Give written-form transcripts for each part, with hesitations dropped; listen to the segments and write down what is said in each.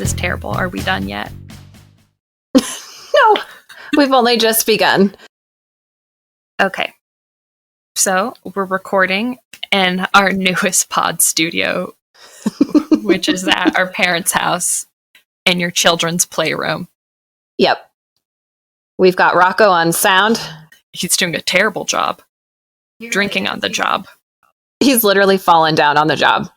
This is terrible. Are we done yet? No, we've only just begun. Okay. So we're recording in our newest pod studio, which is at our parents' house in your children's playroom. Yep. We've got Rocco on sound. He's doing a terrible job. Drinking on the job. He's literally fallen down on the job.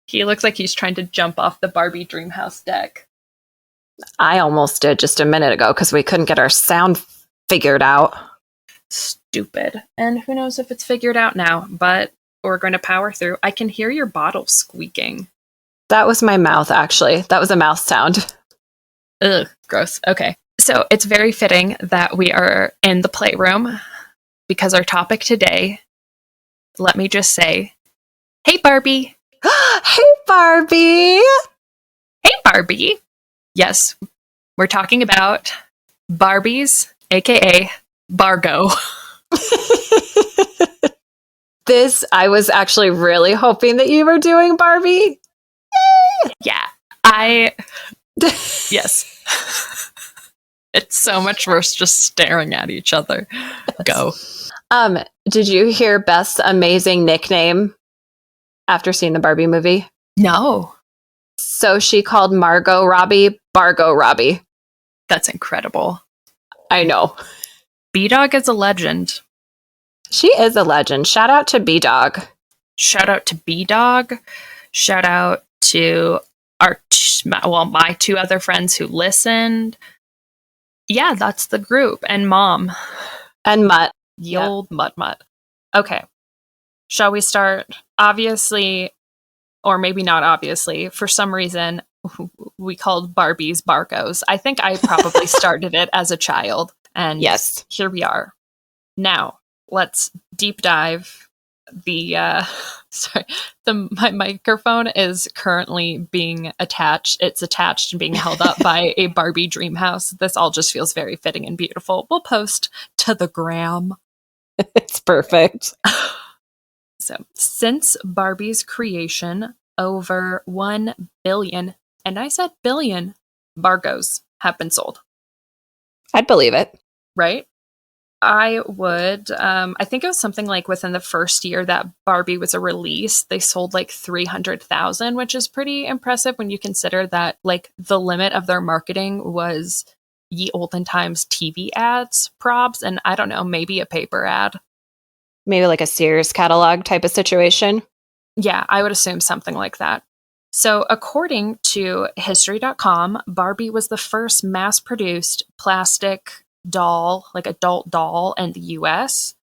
He looks like he's trying to jump off the Barbie Dreamhouse deck. I almost did just a minute ago because we couldn't get our sound figured out. Stupid. And who knows if it's figured out now, but we're going to power through. I can hear your bottle squeaking. That was my mouth, actually. That was a mouth sound. Ugh, gross. Okay. So it's very fitting that we are in the playroom because our topic today, let me just say, hey, Barbie. Hey, Barbie. Hey, Barbie. Yes, we're talking about Barbies, aka Bargo. This, I was actually really hoping that you were doing Barbie. Yeah, yes. It's so much worse just staring at each other. Go. Did you hear Beth's amazing nickname after seeing the Barbie movie? No. So she called Margot Robbie Bargo Robbie. That's incredible. I know. B-Dog is a legend. She is a legend. Shout out to B-Dog. Shout out to B-Dog. Shout out to my two other friends who listened. Yeah, that's the group. And Mom. And Mutt. The old Mutt. Okay. Shall we start? Obviously, or maybe not obviously, for some reason, we called Barbies Bargos. I think I probably started it as a child. And yes, here we are. Now, let's deep dive. My microphone is currently being attached. It's attached and being held up by a Barbie Dreamhouse. This all just feels very fitting and beautiful. We'll post to the gram. It's perfect. So, since Barbie's creation, over 1 billion, and I said billion, Bargos have been sold. I'd believe it. Right? I would. I think it was something like within the first year that Barbie was a release, they sold like 300,000, which is pretty impressive when you consider that like the limit of their marketing was ye olden times TV ads, probs, and I don't know, maybe a paper ad. Maybe like a Sears catalog type of situation. Yeah, I would assume something like that. So according to history.com, Barbie was the first mass-produced plastic doll, like adult doll in the US.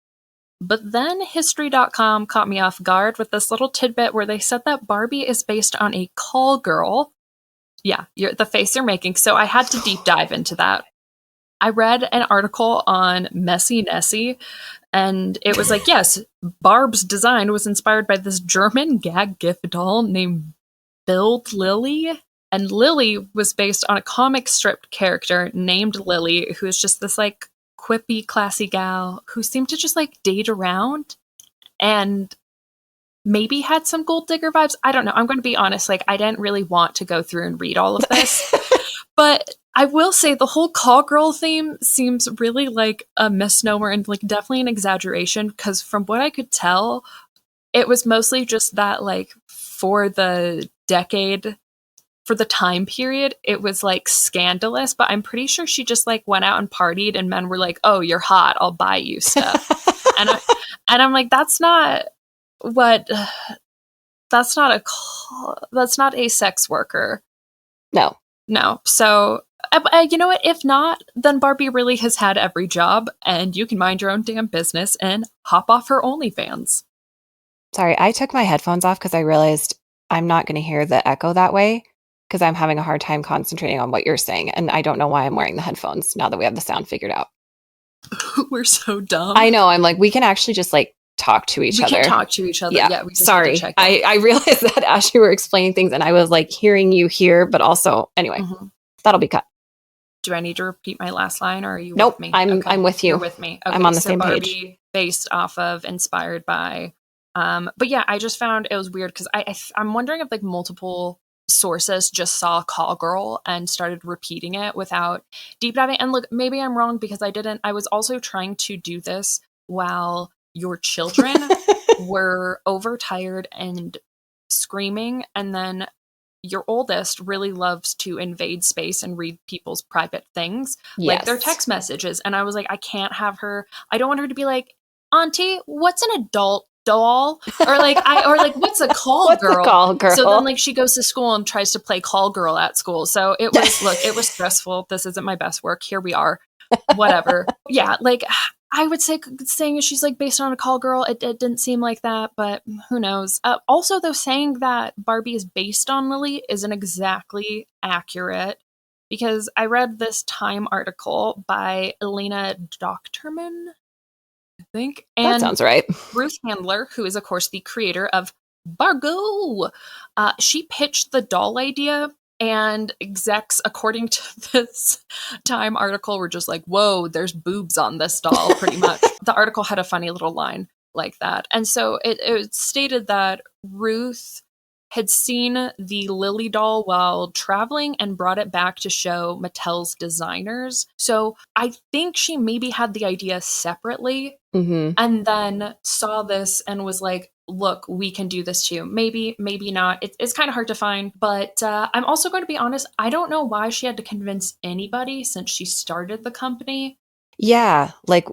But then history.com caught me off guard with this little tidbit where they said that Barbie is based on a call girl. Yeah, the face you're making. So I had to deep dive into that. I read an article on Messy Nessie, and it was like, yes, Barb's design was inspired by this German gag gift doll named Build Lily. And Lily was based on a comic strip character named Lily, who is just this like quippy, classy gal who seemed to just like date around and maybe had some gold digger vibes. I don't know. I'm going to be honest. Like, I didn't really want to go through and read all of this, but I will say the whole call girl theme seems really like a misnomer and like definitely an exaggeration, because from what I could tell, it was mostly just that like for the decade, for the time period, it was like scandalous, but I'm pretty sure she just like went out and partied and men were like, oh, you're hot, I'll buy you stuff. and I'm like, that's not a sex worker. No. So you know what? If not, then Barbie really has had every job, and you can mind your own damn business and hop off her OnlyFans. Sorry, I took my headphones off because I realized I'm not going to hear the echo that way because I'm having a hard time concentrating on what you're saying, and I don't know why I'm wearing the headphones now that we have the sound figured out. We're so dumb. I know. I'm like, we can actually just like talk to each other. We can talk to each other. Yeah, we just sorry. Check I realized that as you were explaining things, and I was like hearing you here, but also anyway, that'll be cut. Do I need to repeat my last line, or are you Nope, with me? I'm with you. You're with me. Okay, I'm on the so same Barbie, page. Based off of, inspired by. But yeah, I just found it was weird because I'm wondering if like multiple sources just saw call girl and started repeating it without deep diving. And look, maybe I'm wrong because I was also trying to do this while your children were overtired and screaming, and then your oldest really loves to invade space and read people's private things, like their Yes. text messages. And I was like, I can't have her. I don't want her to be like, Auntie, what's an adult doll? Or like what's a call What's girl? a call girl? So then like she goes to school and tries to play call girl at school. So it was stressful. This isn't my best work. Here we are. Whatever. Yeah, like I would say saying she's like based on a call girl, it didn't seem like that, but who knows. Also, though, saying that Barbie is based on Lily isn't exactly accurate because I read this Time article by Elena Docterman, I think, That and sounds right. Ruth Handler, who is, of course, the creator of Bargo, she pitched the doll idea, and execs, according to this Time article, were just like, whoa, there's boobs on this doll, pretty much. The article had a funny little line like that. And so it stated that Ruth had seen the Lily doll while traveling and brought it back to show Mattel's designers. So I think she maybe had the idea separately and then saw this and was like, look, we can do this too. Maybe, maybe not. It's kind of hard to find. But I'm also going to be honest, I don't know why she had to convince anybody since she started the company. Yeah. Like,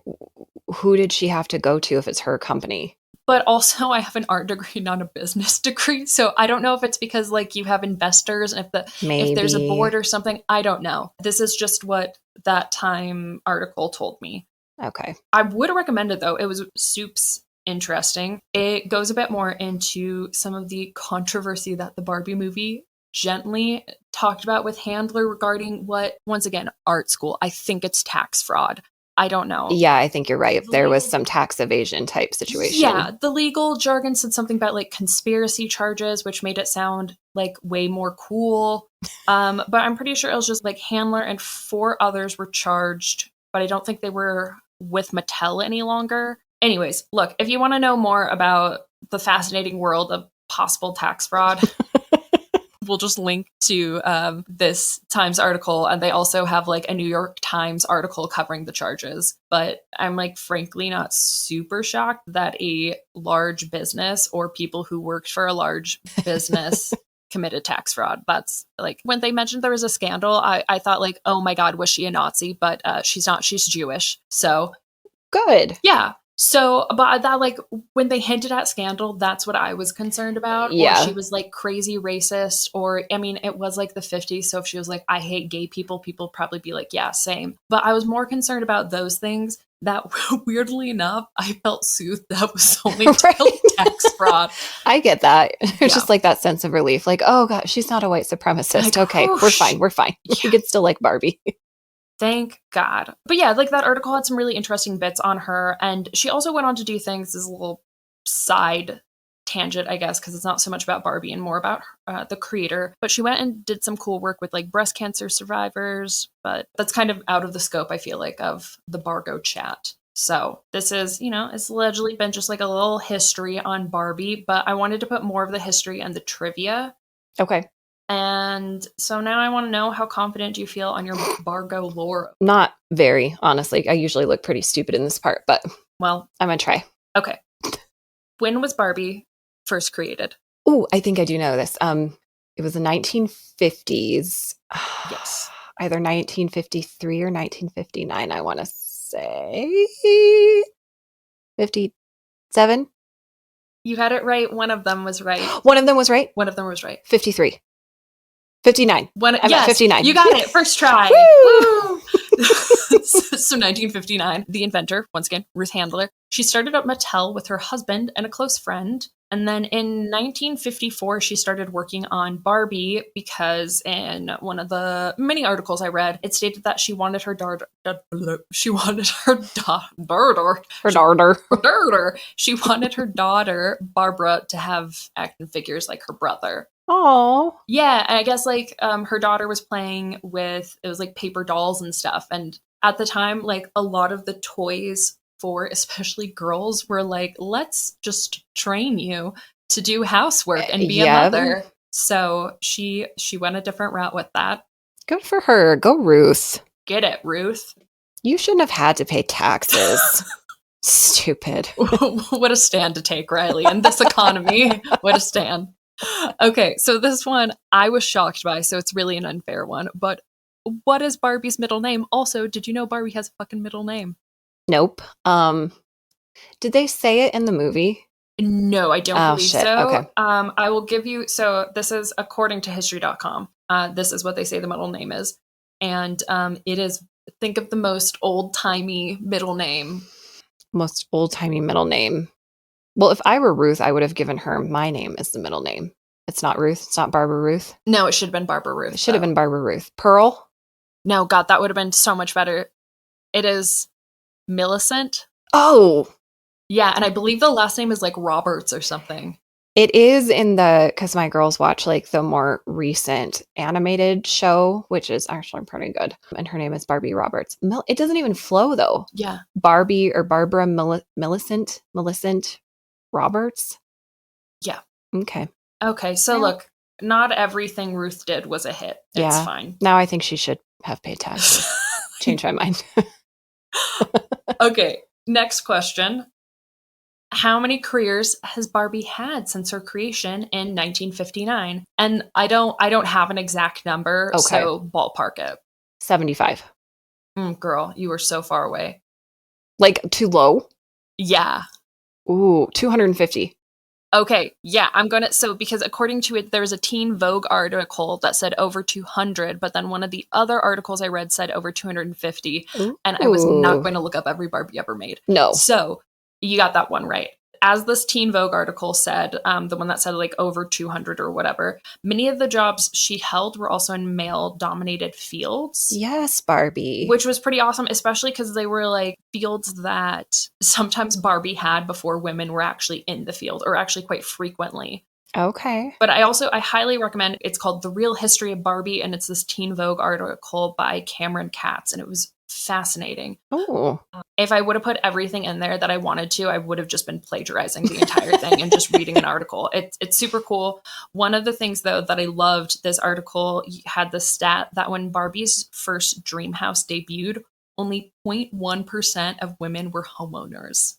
who did she have to go to if it's her company? But also, I have an art degree, not a business degree. So I don't know if it's because like you have investors and if there's a board or something. I don't know. This is just what that Time article told me. Okay. I would recommend it though. It was soups interesting. It goes a bit more into some of the controversy that the Barbie movie gently talked about with Handler regarding what, once again, art school. I think it's tax fraud. I don't know. Yeah, I think you're right. There was some tax evasion type situation. Yeah, the legal jargon said something about like conspiracy charges, which made it sound like way more cool. But I'm pretty sure it was just like Handler and 4 others were charged, but I don't think they were with Mattel any longer. Anyways, look, if you want to know more about the fascinating world of possible tax fraud, we'll just link to this Times article, and they also have like a New York Times article covering the charges. But I'm like frankly not super shocked that a large business or people who worked for a large business committed tax fraud. That's like when they mentioned there was a scandal, I thought like, oh my God, was she a Nazi? But she's not, she's Jewish. So good. Yeah. So, but that, like, when they hinted at scandal, that's what I was concerned about. Yeah. Or she was, like, crazy racist. Or, I mean, it was, like, the 50s. So if she was like, I hate gay people, people would probably be like, yeah, same. But I was more concerned about those things that, weirdly enough, I felt soothed that was only tax fraud. I get that. It's just like that sense of relief. Like, oh, God, she's not a white supremacist. Like, okay, we're fine. We're fine. Yeah. You can still like Barbie. Thank God. But yeah, like that article had some really interesting bits on her. And she also went on to do things as a little side tangent, I guess, because it's not so much about Barbie and more about the creator. But she went and did some cool work with like breast cancer survivors. But that's kind of out of the scope, I feel like, of the Bargo chat. So this is, you know, it's allegedly been just like a little history on Barbie. But I wanted to put more of the history and the trivia. Okay. And so now I want to know, how confident do you feel on your Bargo lore? Not very, honestly. I usually look pretty stupid in this part, but well, I'm going to try. Okay. When was Barbie first created? Oh, I think I do know this. It was the 1950s. Yes. Either 1953 or 1959, I want to say. 57? You had it right. One of them was right. One of them was right? One of them was right. 53. 59. Yes, 59. You got it. First try. Woo! So 1959, the inventor, once again, Ruth Handler, she started up Mattel with her husband and a close friend. And then in 1954, she started working on Barbie because in one of the many articles I read, it stated that she wanted her daughter, she wanted her daughter, Barbara, to have action figures like her brother. Oh. Yeah, and I guess like her daughter was playing with, it was like paper dolls and stuff. And at the time, like a lot of the toys for especially girls were like, let's just train you to do housework and be a mother. So she went a different route with that. Good for her. Go Ruth. Get it, Ruth. You shouldn't have had to pay taxes. Stupid. What a stand to take, Riley, in this economy. What a stand. Okay, so this one I was shocked by, so it's really an unfair one. But what is Barbie's middle name? Also, did you know Barbie has a fucking middle name? Nope. Did they say it in the movie? No, I don't believe shit. so. Okay. I will give you, so this is according to history.com. This is what they say the middle name is. And it is, think of the most old-timey middle name. Most old-timey middle name. Well, if I were Ruth, I would have given her my name as the middle name. It's not Ruth. It's not Barbara Ruth. No, it should have been Barbara Ruth. It should have been Barbara Ruth. Pearl? No, God, that would have been so much better. It is Millicent. Oh! Yeah, and I believe the last name is like Roberts or something. It is in the, because my girls watch like the more recent animated show, which is actually pretty good. And her name is Barbie Roberts. It doesn't even flow though. Yeah. Barbie or Barbara Millicent Roberts. Yeah. Okay. Okay, so look, not everything Ruth did was a hit. It's fine. Now I think she should have paid taxes. Change my mind. Okay, next question. How many careers has Barbie had since her creation in 1959? And I don't have an exact number, so ballpark it. 75. Girl, you were so far away. Like too low? Yeah. Ooh, 250. Okay, yeah, I'm gonna, so because according to it, there was a Teen Vogue article that said over 200, but then one of the other articles I read said over 250, and I was not going to look up every Barbie ever made. No. So you got that one right. As this Teen Vogue article said, the one that said like over 200 or whatever, many of the jobs she held were also in male-dominated fields. Yes, Barbie. Which was pretty awesome, especially because they were like fields that sometimes Barbie had before women were actually in the field, or actually quite frequently. Okay. But I highly recommend, it's called The Real History of Barbie, and it's this Teen Vogue article by Cameron Katz, and it was fascinating. Oh. If I would have put everything in there that I wanted to, I would have just been plagiarizing the entire thing and just reading an article. It's super cool. One of the things, though, that I loved, this article had the stat that when Barbie's first dream house debuted, only 0.1% of women were homeowners.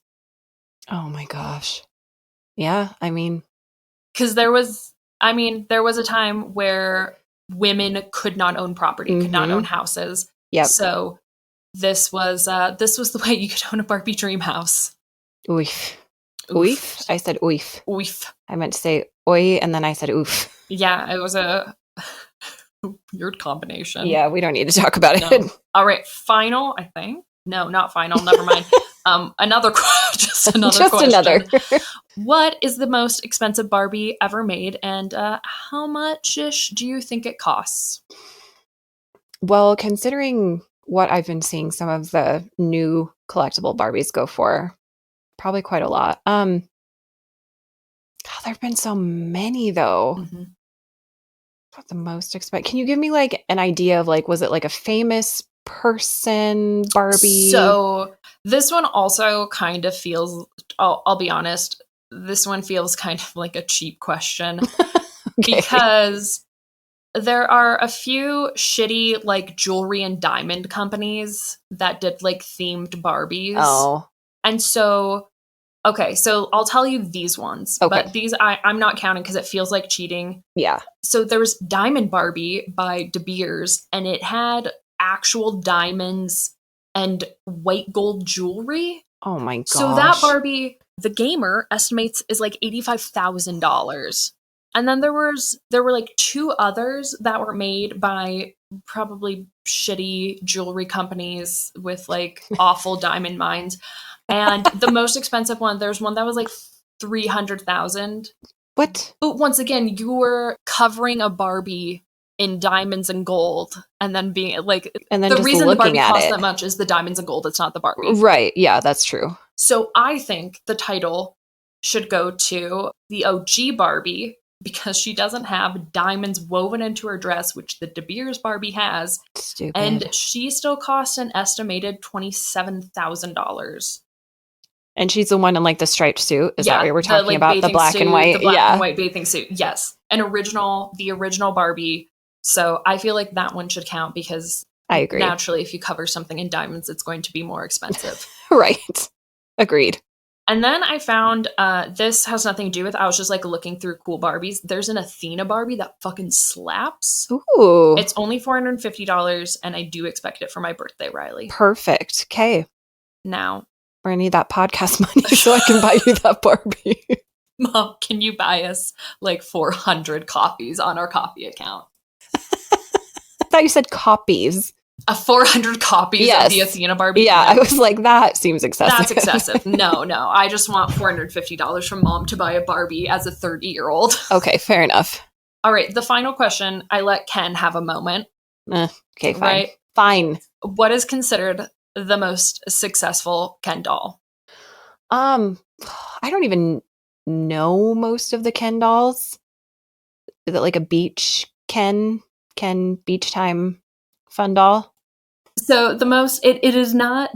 Oh my gosh. Yeah, I mean, because there was a time where women could not own property, could not own houses. Yep. So this was the way you could own a Barbie dream house. Oof. Oof. I said oof. Oof. I meant to say oi, and then I said oof. Yeah, it was a weird combination. Yeah, we don't need to talk about it. All right, final, I think. No, not final. Never mind. Another question. Another. What is the most expensive Barbie ever made, and how much-ish do you think it costs? Well, considering what I've been seeing some of the new collectible Barbies go for, probably quite a lot. God, there've been so many though. What the most expensive? Can you give me like an idea of like, was it like a famous person Barbie? So this one also kind of feels, I'll be honest, this one feels kind of like a cheap question. Because there are a few shitty like jewelry and diamond companies that did like themed Barbies. Oh. And so I'll tell you these ones. Okay. But these I'm not counting because it feels like cheating. Yeah. So there was Diamond Barbie by De Beers, and it had actual diamonds and white gold jewelry. Oh my gosh. So that Barbie, the gamer estimates, is like $85,000. And then there were like two others that were made by probably shitty jewelry companies with like awful diamond mines. And the most expensive one, there's one that was like $300,000. What? But once again, you were covering a Barbie in diamonds and gold, and then being like, and then the reason the Barbie costs that much is the diamonds and gold. It's not the Barbie. Right. Yeah, that's true. So I think the title should go to the OG Barbie, because she doesn't have diamonds woven into her dress, which the De Beers Barbie has. Stupid. And she still costs an estimated $27,000. And she's the one in like the striped suit. Is that what we're talking about? The black suit, and white? The black and white bathing suit. Yes. The original Barbie. So I feel like that one should count because I agree. Naturally, if you cover something in diamonds, it's going to be more expensive. Right. Agreed. And then I found, this has nothing to do with, I was just like looking through cool Barbies. There's an Athena Barbie that fucking slaps. Ooh. It's only $450 and I do expect it for my birthday, Riley. Perfect. Okay. Now. I need that podcast money so I can buy you that Barbie. Mom, can you buy us like 400 copies on our coffee account? I thought you said copies. 400 copies of the Athena Barbie? Yeah, I was like, that seems excessive. That's excessive. No. I just want $450 from Mom to buy a Barbie as a 30-year-old. Okay, fair enough. All right, the final question. I let Ken have a moment. Okay, fine. Right? Fine. What is considered the most successful Ken doll? I don't even know most of the Ken dolls. Is it like a beach Ken beach time fun doll? So the most it is not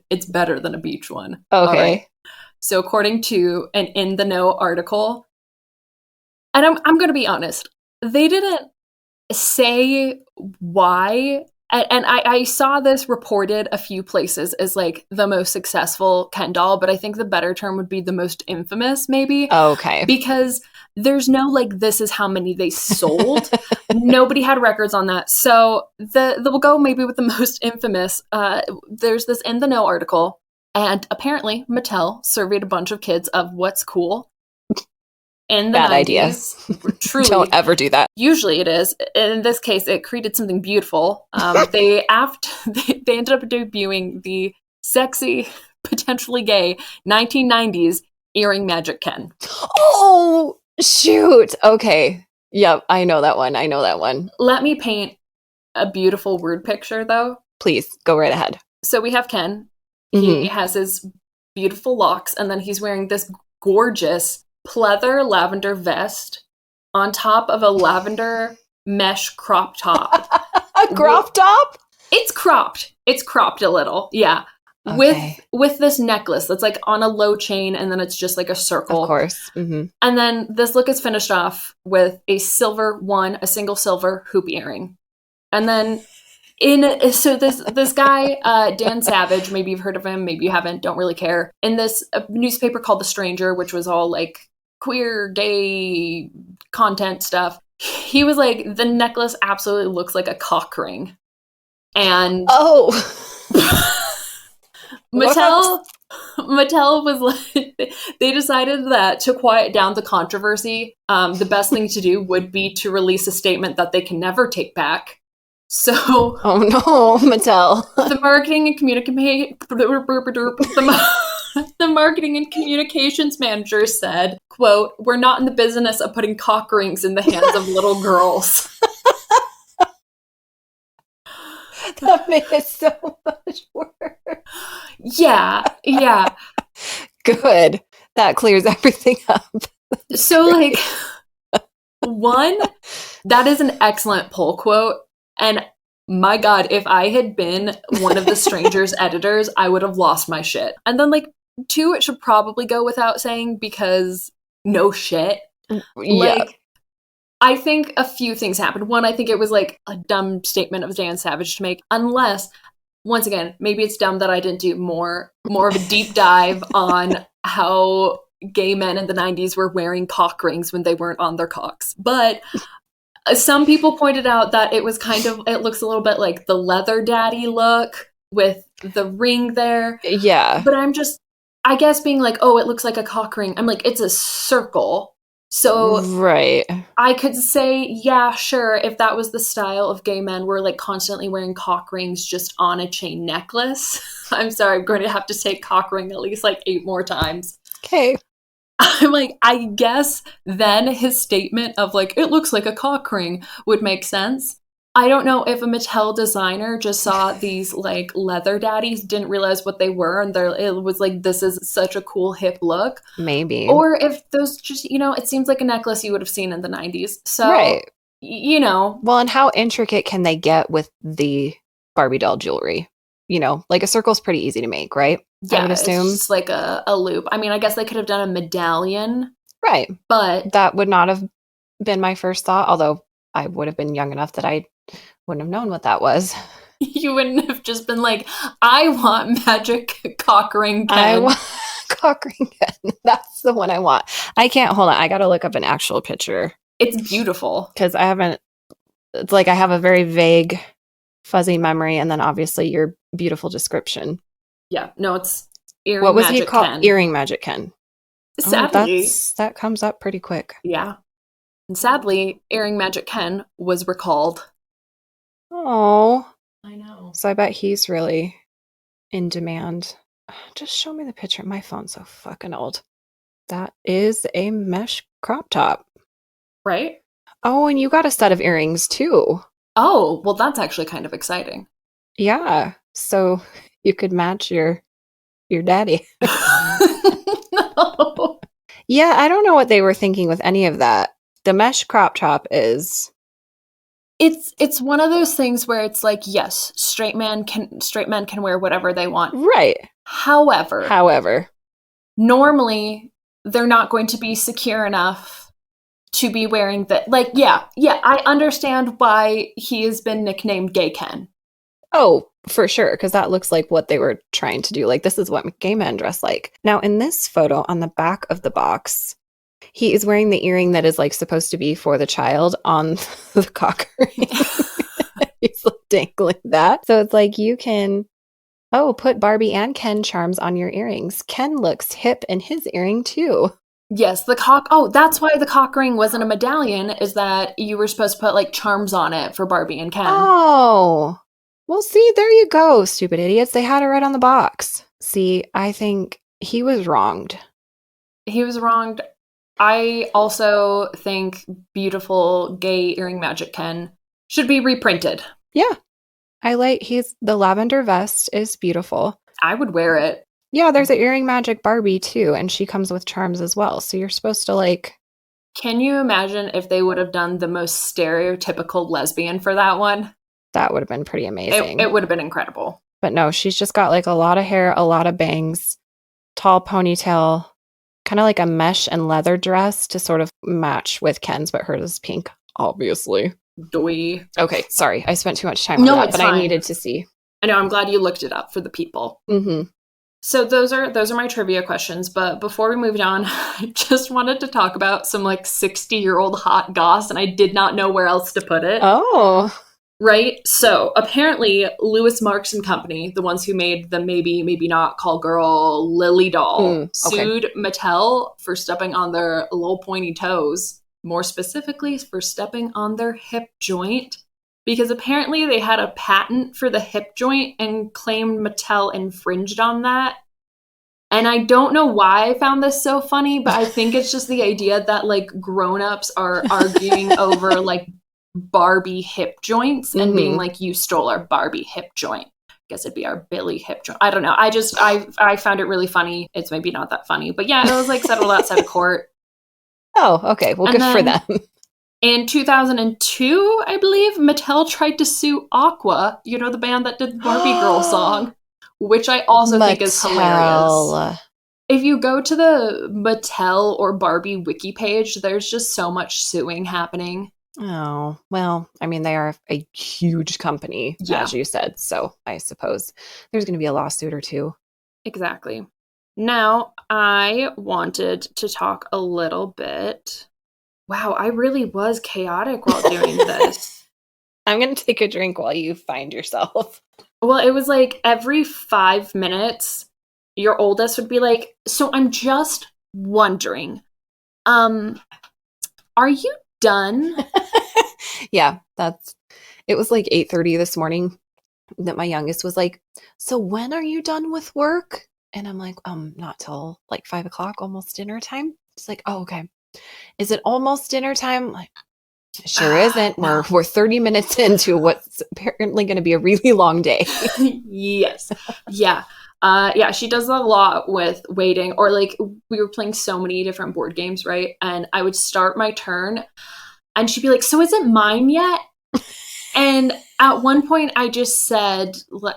it's better than a beach one. Okay. Right? So according to an In the Know article, and I'm going to be honest, they didn't say why. And I saw this reported a few places as like the most successful Ken doll, but I think the better term would be the most infamous, maybe. Okay. Because there's no like, this is how many they sold. Nobody had records on that. So we'll go maybe with the most infamous. There's this In the Know article, and apparently Mattel surveyed a bunch of kids of what's cool. In the Bad 90s, idea. Truly, don't ever do that. Usually it is. In this case, it created something beautiful. They ended up debuting the sexy, potentially gay 1990s earring Magic Ken. Oh, shoot. Okay. Yep, I know that one. Let me paint a beautiful word picture, though. Please, go right ahead. So we have Ken. Mm-hmm. He has his beautiful locks, and then he's wearing this gorgeous pleather lavender vest on top of a lavender mesh crop top. A crop top? It's cropped. It's cropped a little. Yeah. Okay. With this necklace that's like on a low chain, and then it's just like a circle. Of course. Mm-hmm. And then this look is finished off with a single silver hoop earring. And then this guy, Dan Savage, maybe you've heard of him, maybe you haven't, don't really care. In this newspaper called The Stranger, which was all like queer, gay content stuff, he was like, the necklace absolutely looks like a cock ring. And Mattel was like, they decided that to quiet down the controversy, the best thing to do would be to release a statement that they can never take back. So, oh no, Mattel. The marketing and communications manager said, quote, "We're not in the business of putting cock rings in the hands of little girls." That made it so much worse. Yeah. Good. That clears everything up. So, like, one, that is an excellent pull quote. And my God, if I had been one of the Stranger's editors, I would have lost my shit. And then, like, two, it should probably go without saying because no shit. Yeah. Like, I think a few things happened. One, I think it was like a dumb statement of Dan Savage to make, unless, once again, maybe it's dumb that I didn't do more of a deep dive on how gay men in the 90s were wearing cock rings when they weren't on their cocks. But some people pointed out that it was it looks a little bit like the leather daddy look with the ring there. Yeah. But I guess being like, oh, it looks like a cock ring. I'm like, it's a circle. So right. I could say, yeah, sure, if that was the style of gay men, were like constantly wearing cock rings just on a chain necklace. I'm sorry, I'm going to have to say cock ring at least like 8 more times. Okay. I'm like, I guess then his statement of like, it looks like a cock ring would make sense. I don't know if a Mattel designer just saw these like leather daddies, didn't realize what they were, and it was like, this is such a cool hip look. Maybe. Or if those just, it seems like a necklace you would have seen in the 90s. So, right. Well, and how intricate can they get with the Barbie doll jewelry? like a circle's pretty easy to make, right? I would Yeah, it's assume. just like a loop. I mean, I guess they could have done a medallion, Right. but That would not have been my first thought, although I would have been young enough that I wouldn't have known what that was. you wouldn't have just been like, I want magic cock ring I Ken. want cock ring Ken. That's the one I want. I can't, hold on. I got to look up an actual picture It's beautiful. because it's like I have a very vague, fuzzy memory, and then obviously your beautiful description. Yeah, no, it's earring What was magic he called? Ken. Earring Magic Ken. Sadly, That comes up pretty quick. yeah. And sadly, earring magic Ken was recalled. Oh, I know. so I bet he's really in demand. Just show me the picture. My phone's so fucking old. That is a mesh crop top. Right? Oh, and you got a set of earrings too. Oh, well, that's actually kind of exciting. Yeah. So you could match your daddy. No. Yeah, I don't know what they were thinking with any of that. The mesh crop top is It's one of those things where it's like, yes, straight men can wear whatever they want. right. However, normally they're not going to be secure enough to be wearing that. Like, yeah, I understand why he has been nicknamed Gay Ken. Oh, for sure, because that looks like what they were trying to do. Like, this is what gay men dress like. Now, in this photo on the back of the box, he is wearing the earring that is like supposed to be for the child on the cock ring. He's like dangling that. So it's like you can, put Barbie and Ken charms on your earrings. Ken looks hip in his earring too. Yes, that's why the cock ring wasn't a medallion, is that you were supposed to put like charms on it for Barbie and Ken. Oh, well, see, there you go, stupid idiots. They had it right on the box. See, I think he was wronged. He was wronged. I also think beautiful gay earring magic Ken should be reprinted. Yeah. The lavender vest is beautiful. I would wear it. Yeah, there's an earring magic Barbie too, and she comes with charms as well. So you're supposed to like. Can you imagine if they would have done the most stereotypical lesbian for that one? That would have been pretty amazing. It would have been incredible. But no, she's just got like a lot of hair, a lot of bangs, tall ponytail, kind of like a mesh and leather dress to sort of match with Ken's, but hers is pink, obviously. Doy. Okay, sorry. I spent too much time on that, but fine. I needed to see. I know, I'm glad you looked it up for the people. Mm-hmm. So those are my trivia questions, but before we moved on, I just wanted to talk about some like 60-year-old hot goss, and I did not know where else to put it. Oh. Right? So apparently Lewis Marks and Company, the ones who made the maybe, maybe not call girl Lily doll, sued Mattel for stepping on their little pointy toes, more specifically for stepping on their hip joint, because apparently they had a patent for the hip joint and claimed Mattel infringed on that. And I don't know why I found this so funny, but I think it's just the idea that like grown-ups are arguing over like Barbie hip joints and being like, you stole our Barbie hip joint. I guess it'd be our Billy hip joint. I don't know. I found it really funny. It's maybe not that funny, but yeah, it was like settled outside of court. Oh, okay. Well, good for them. In 2002, I believe, Mattel tried to sue Aqua, the band that did the Barbie Girl song, which I also think is hilarious. If you go to the Mattel or Barbie wiki page, there's just so much suing happening. Oh, well, I mean, they are a huge company, as you said, so I suppose there's going to be a lawsuit or two. Exactly. Now, I wanted to talk a little bit. Wow, I really was chaotic while doing this. I'm going to take a drink while you find yourself. Well, it was like every 5 minutes, your oldest would be like, so I'm just wondering, are you done? Yeah, it was like 8:30 this morning that my youngest was like, so when are you done with work? And I'm like, not till like 5 o'clock, almost dinner time. It's like, oh, okay. Is it almost dinner time? Like, it sure isn't. We're 30 minutes into what's apparently going to be a really long day. Yes. Yeah. Yeah, she does that a lot with waiting, or like we were playing so many different board games, right? And I would start my turn and she'd be like, so is it mine yet? And at one point, I just said, like,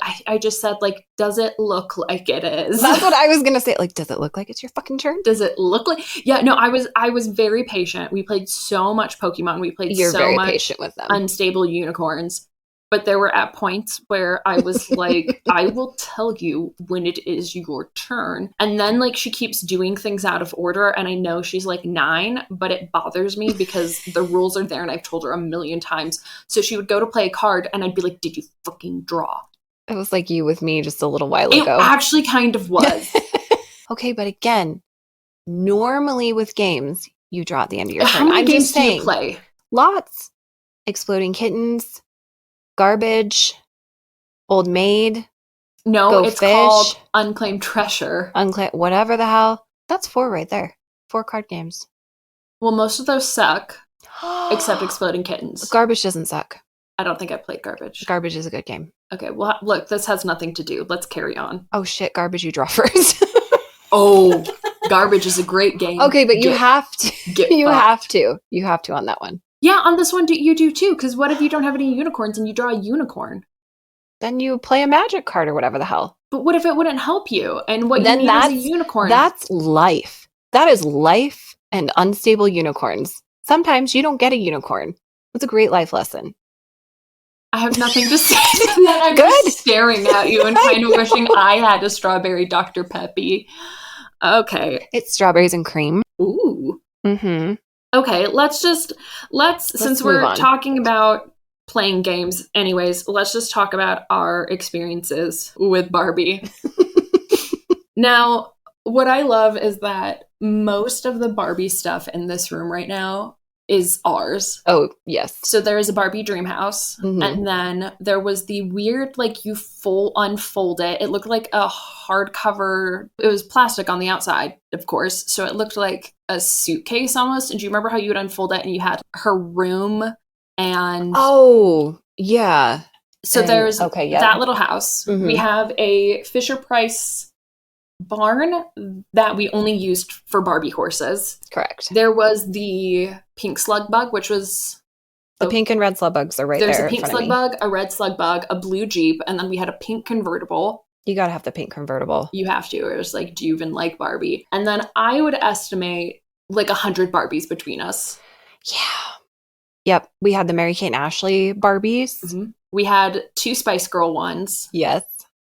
does it look like it is? That's what I was going to say. Like, does it look like it's your fucking turn? Does it look like? Yeah, no, I was very patient. We played so much Pokemon. We played You're so very much patient with them. Unstable Unicorns. But there were at points where I was like, I will tell you when it is your turn. And then, like, she keeps doing things out of order. And I know she's like 9, but it bothers me because the rules are there and I've told her a million times. So she would go to play a card and I'd be like, did you fucking draw? It was like you with me just a little while ago. It actually kind of was. Okay, but again, normally with games, you draw at the end of your turn. How many I'm games just saying, do you play? Lots. Exploding Kittens, Garbage, Old Maid. No, Go it's Fish. called Unclaimed Treasure. Whatever the hell. That's 4 right there. 4 card games. Well, most of those suck, except Exploding Kittens. Garbage doesn't suck. I don't think I played Garbage. Garbage is a good game. Okay, well, look, this has nothing to do. Let's carry on. Oh shit, Garbage, you draw first. Oh, Garbage is a great game. Okay, but you have to. You fucked. have to. You have to on that one. Yeah, on this one you do too, because what if you don't have any unicorns and you draw a unicorn? Then you play a magic card or whatever the hell. But what if it wouldn't help you? And what Then you need is a unicorn. That's life. That is life and unstable unicorns. Sometimes you don't get a unicorn. It's a great life lesson. I have nothing to say to that. I'm just staring at you and kind of wishing I had a strawberry Dr. Peppy. Okay. It's strawberries and cream. Ooh. Mm-hmm. Okay, let's since we're talking about playing games anyways, let's just talk about our experiences with Barbie. Now, what I love is that most of the Barbie stuff in this room right now is ours. Oh, yes. So there is a Barbie dream house, and then there was the weird, like, you unfold it. It looked like a hardcover. It was plastic on the outside, of course, so it looked like a suitcase almost. And do you remember how you would unfold it and you had her room and... Oh, yeah. So there's that little house. Mm-hmm. We have a Fisher-Price barn that we only used for Barbie horses. Correct. There was the pink slug bug, which was... The pink and red slug bugs are right there. There's a pink slug bug, a red slug bug, a blue Jeep, and then we had a pink convertible. You gotta have the pink convertible. You have to. It was like, do you even like Barbie? And then I would estimate like 100 Barbies between us. Yeah. Yep. We had the Mary Kate and Ashley Barbies. Mm-hmm. We had 2 Spice Girl ones. Yes.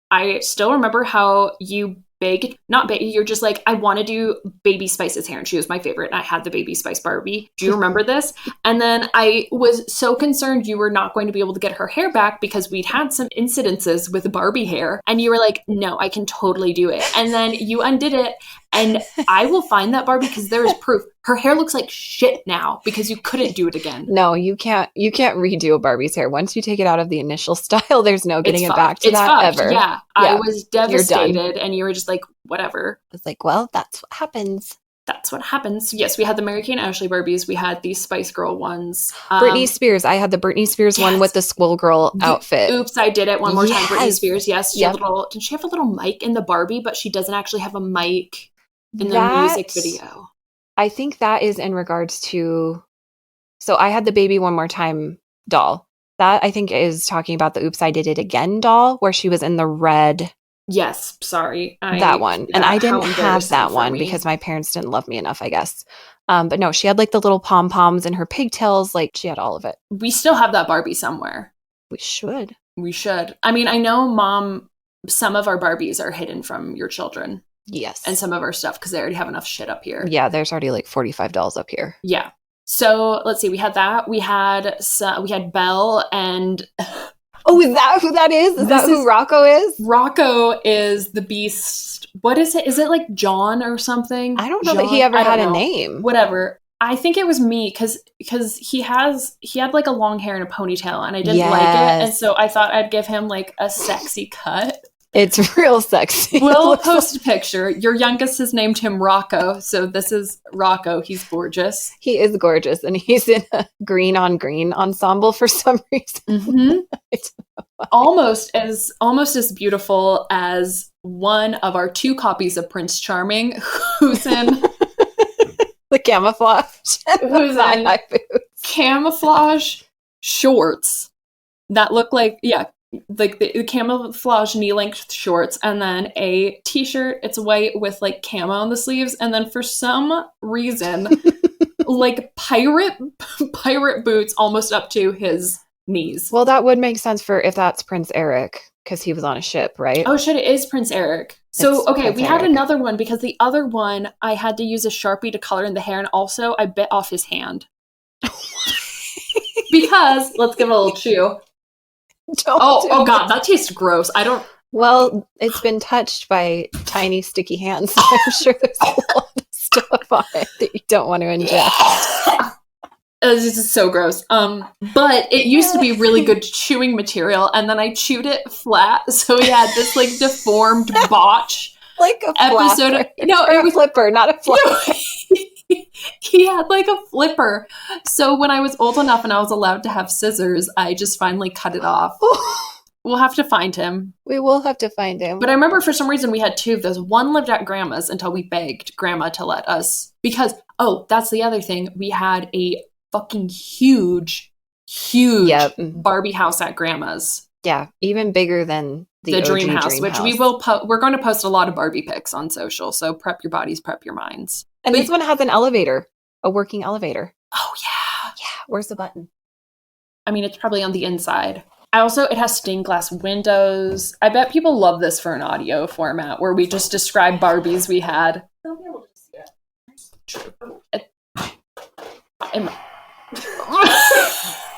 I still remember how you you're just like, I want to do Baby Spice's hair, and she was my favorite, and I had the Baby Spice Barbie. Do you remember this? And then I was so concerned you were not going to be able to get her hair back because we'd had some incidences with Barbie hair, and you were like, no, I can totally do it. And then you undid it, and I will find that Barbie because there is proof. Her hair looks like shit now because you couldn't do it again. No, you can't redo a Barbie's hair. Once you take it out of the initial style, there's no getting it back to that fucked. ever. Yeah. I was devastated, and you were just like, whatever. It's like, well, that's what happens. That's what happens. Yes, we had the Mary Kate and Ashley Barbies. We had these Spice Girl ones. Britney Spears. I had the Britney Spears one with the Squirrel Girl outfit. Oops, I did it one more time. Britney Spears. Yes, Yep. did she have a little mic in the Barbie? But she doesn't actually have a mic in the music video. I think that is in regards to. So I had the Baby One More Time doll. That I think is talking about the Oops, I Did It Again doll, where she was in the red. Yes, sorry. That one. And I didn't have that one because my parents didn't love me enough, I guess. But no, she had like the little pom-poms and her pigtails. Like, she had all of it. We still have that Barbie somewhere. We should. I mean, I know, Mom, some of our Barbies are hidden from your children. Yes. And some of our stuff because they already have enough shit up here. Yeah, there's already like 45 dolls up here. Yeah. So let's see. We had that. We had Belle and... Oh, is that who that is? Is that who Rocco is? Rocco is the Beast. What is it? Is it like John or something? I don't know that he ever had a name. Whatever. I think it was me because he had like a long hair and a ponytail, and I didn't like it, and so I thought I'd give him like a sexy cut. It's real sexy. We'll post a picture. Your youngest has named him Rocco, so this is Rocco. He's gorgeous. He is gorgeous, and he's in a green on green ensemble for some reason. Mm-hmm. almost as beautiful as one of our 2 copies of Prince Charming, who's in the camouflage, who's in camouflage shorts that look like, yeah, like the camouflage knee-length shorts, and then a t-shirt. It's white with like camo on the sleeves, and then for some reason, like pirate boots almost up to his knees. Well, that would make sense for if that's Prince Eric, because he was on a ship, right? Oh shit, it is Prince Eric. So, It's okay, Prince we had Eric. another one because the other one, I had to use a Sharpie to color in the hair, and also I bit off his hand. Because, let's give it a little chew. Oh god, that tastes gross. I don't... Well, it's been touched by tiny sticky hands, so I'm sure there's a lot of stuff on it that you don't want to ingest. This is so gross. But it used to be really good chewing material, and then I chewed it flat, so we had this like deformed botch. Like a episode flapper. No, Or it a was flipper, not a flapper. He had like a flipper. So when I was old enough and I was allowed to have scissors, I just finally cut it off. We'll have to find him. We will have to find him. But I remember for some reason we had two of those. One lived at Grandma's until we begged Grandma to let us. Because, oh, that's the other thing. We had a fucking huge Barbie house at Grandma's. Yeah, even bigger than the dream OG house, which we will we're going to post a lot of Barbie pics on social, so prep your bodies, prep your minds. And this one has an elevator, a working elevator. Oh yeah. Where's the button? I mean, it's probably on the inside. It has stained glass windows. I bet people love this for an audio format where we just describe Barbies we had. They'll be able to see it.